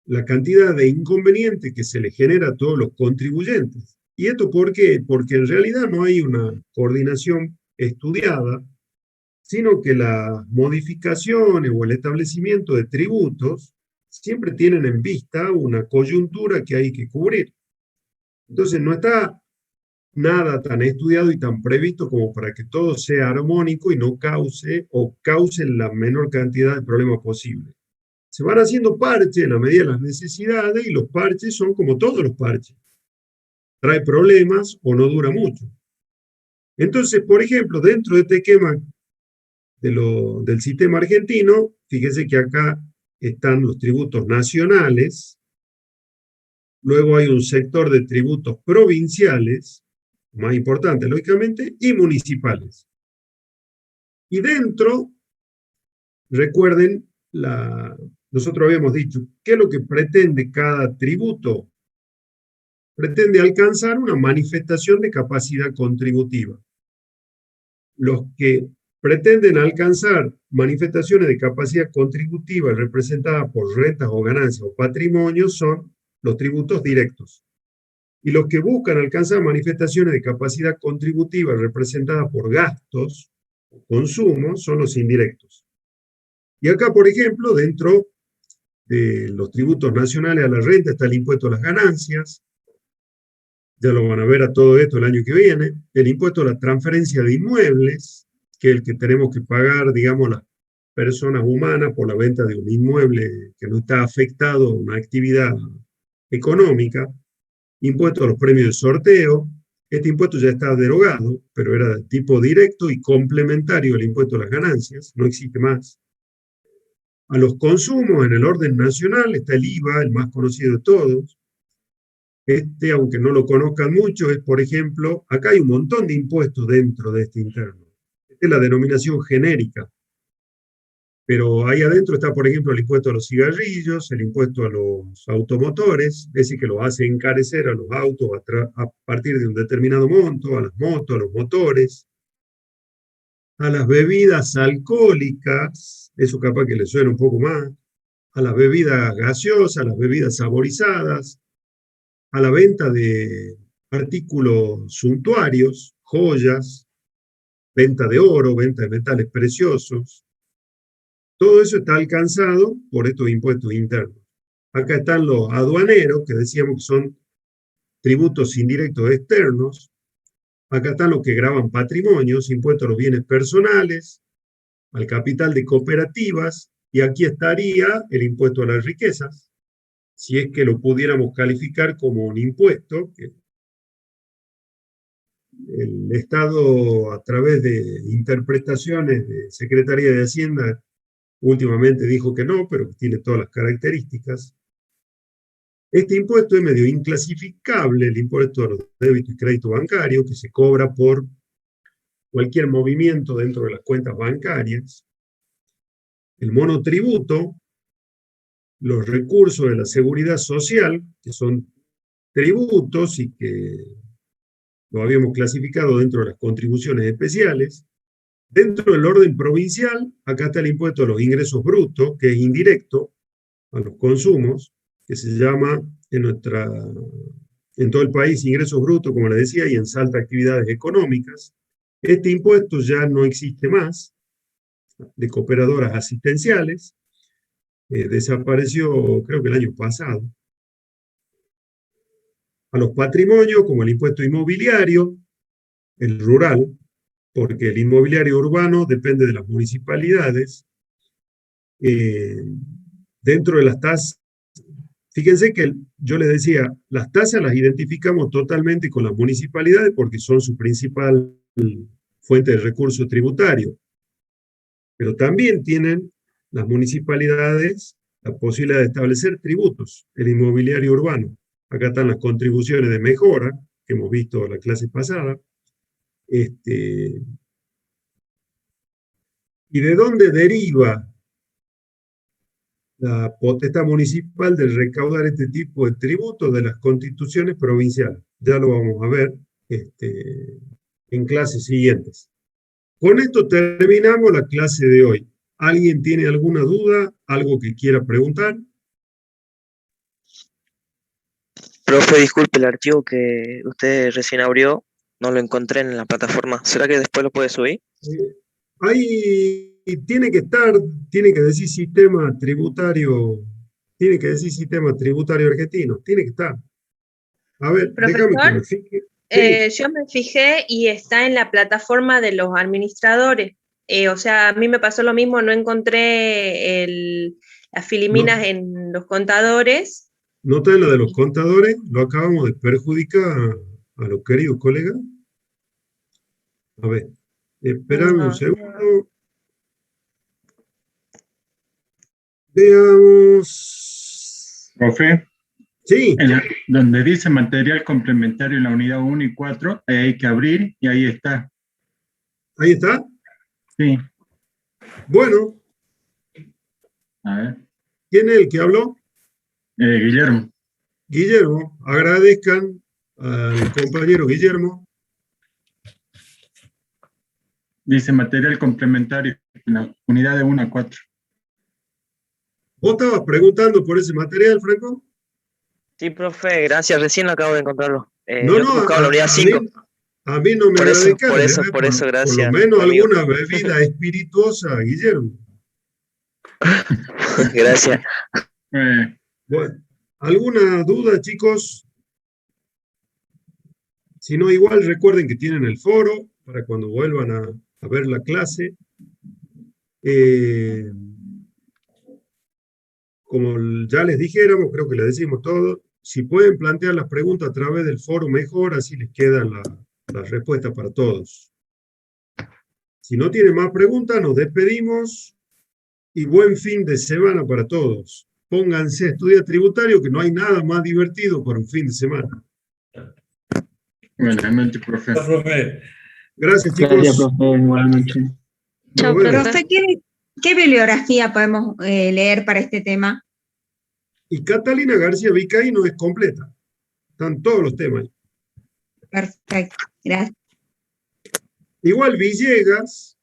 la cantidad de inconvenientes que se le genera a todos los contribuyentes. ¿Y esto por qué? Porque en realidad no hay una coordinación estudiada, sino que las modificaciones o el establecimiento de tributos siempre tienen en vista una coyuntura que hay que cubrir. Entonces no está nada tan estudiado y tan previsto como para que todo sea armónico y no cause la menor cantidad de problemas posible. Se van haciendo parches en la medida de las necesidades y los parches son como todos los parches. Trae problemas o no dura mucho. Entonces, por ejemplo, dentro de este esquema del sistema argentino, fíjese que acá están los tributos nacionales, luego hay un sector de tributos provinciales, más importante, lógicamente, y municipales. Y dentro, recuerden, nosotros habíamos dicho, ¿qué es lo que pretende cada tributo? Pretende alcanzar una manifestación de capacidad contributiva. Los que pretenden alcanzar manifestaciones de capacidad contributiva representadas por rentas o ganancias o patrimonio son los tributos directos. Y los que buscan alcanzar manifestaciones de capacidad contributiva representadas por gastos o consumos son los indirectos. Y acá, por ejemplo, dentro de los tributos nacionales a la renta está el impuesto a las ganancias, ya lo van a ver a todo esto el año que viene, el impuesto a la transferencia de inmuebles, que es el que tenemos que pagar, digamos, las personas humanas por la venta de un inmueble que no está afectado a una actividad económica, impuesto a los premios de sorteo. Este impuesto ya está derogado, pero era de tipo directo y complementario al impuesto a las ganancias, no existe más. A los consumos en el orden nacional está el IVA, el más conocido de todos. Aunque no lo conozcan mucho, es, por ejemplo, acá hay un montón de impuestos dentro de este interno. Esta es la denominación genérica. Pero ahí adentro está, por ejemplo, el impuesto a los cigarrillos, el impuesto a los automotores, es decir, que lo hace encarecer a los autos a partir de un determinado monto, a las motos, a los motores, a las bebidas alcohólicas, eso capaz que le suena un poco más, a las bebidas gaseosas, a las bebidas saborizadas, a la venta de artículos suntuarios, joyas, venta de oro, venta de metales preciosos. Todo eso está alcanzado por estos impuestos internos. Acá están los aduaneros, que decíamos que son tributos indirectos externos. Acá están los que graban patrimonios, impuestos a los bienes personales, al capital de cooperativas, y aquí estaría el impuesto a las riquezas, si es que lo pudiéramos calificar como un impuesto, que el Estado, a través de interpretaciones de Secretaría de Hacienda, últimamente dijo que no, pero tiene todas las características. Este impuesto es medio inclasificable, el impuesto a los débitos y créditos bancarios, que se cobra por cualquier movimiento dentro de las cuentas bancarias. El monotributo, los recursos de la seguridad social, que son tributos y que lo habíamos clasificado dentro de las contribuciones especiales. Dentro del orden provincial, acá está el impuesto a los ingresos brutos, que es indirecto a los consumos, que se llama en todo el país ingresos brutos, como les decía, y en Salta actividades económicas. Este impuesto ya no existe más, de cooperadoras asistenciales, desapareció creo que el año pasado. A los patrimonios, como el impuesto inmobiliario, el rural, porque el inmobiliario urbano depende de las municipalidades. Dentro de las tasas, fíjense que yo les decía, las tasas las identificamos totalmente con las municipalidades porque son su principal fuente de recursos tributarios. Pero también tienen las municipalidades la posibilidad de establecer tributos, el inmobiliario urbano. Acá están las contribuciones de mejora, que hemos visto en la clase pasada. ¿Y de dónde deriva la potestad municipal de recaudar este tipo de tributos? De las constituciones provinciales? Ya lo vamos a ver en clases siguientes. Con esto terminamos la clase de hoy. ¿Alguien tiene alguna duda? ¿Algo que quiera preguntar? Profe, disculpe, el archivo que usted recién abrió, no lo encontré en la plataforma. ¿Será que después lo puede subir? Ahí tiene que estar, tiene que decir sistema tributario, tiene que decir sistema tributario argentino, tiene que estar. A ver, Profesor, déjame que me fije. Sí. yo me fijé y está en la plataforma de los administradores. O sea, a mí me pasó lo mismo, no encontré las filiminas No. en los contadores. ¿No está en la de los contadores? Lo acabamos de perjudicar a los queridos colegas. A ver, esperame un segundo. Veamos. Profe, Sí, donde dice material complementario en la unidad 1 y 4, ahí hay que abrir y ahí está. ahí está. Sí, Bueno, a ver. ¿quién es el que habló? Guillermo. Guillermo. Agradezcan al compañero Guillermo. Dice material complementario en la unidad de 1 a 4. ¿Vos estabas preguntando por ese material, Franco? Sí, profe, gracias. Recién acabo de encontrarlo. No, Yo no, buscaba la unidad 5. a mí no me Por eso, agradezcan. por eso, Debe por eso, por lo gracias, menos amigo. alguna bebida espirituosa, Guillermo. Gracias. Bueno, ¿alguna duda, chicos? Si no, igual recuerden que tienen el foro para cuando vuelvan a ver la clase. Como ya les dijéramos, creo que les decimos todo, si pueden plantear las preguntas a través del foro, mejor, así les quedan las respuestas para todos. Si no tienen más preguntas, nos despedimos y buen fin de semana para todos. Pónganse a estudiar tributario, que no hay nada más divertido para un fin de semana. Buenas noches, profe. Gracias, chicos. Gracias, profe. Buenas noches. Nos vemos. Profe, ¿qué bibliografía podemos leer para este tema? Y Catalina García Vizcaíno es completa. Están todos los temas. Perfecto, gracias. Igual Villegas,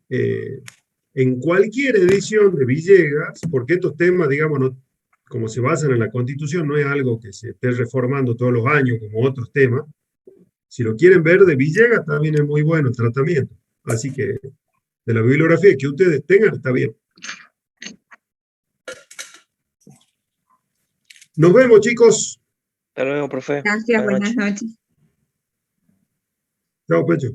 en cualquier edición de Villegas, porque estos temas, digamos, como se basan en la Constitución, no es algo que se esté reformando todos los años como otros temas. Si lo quieren ver de Villegas, también es muy bueno el tratamiento. Así que de la bibliografía que ustedes tengan, está bien. Nos vemos, chicos. Hasta luego, profe. Gracias, buenas noches. Chao, Pecho.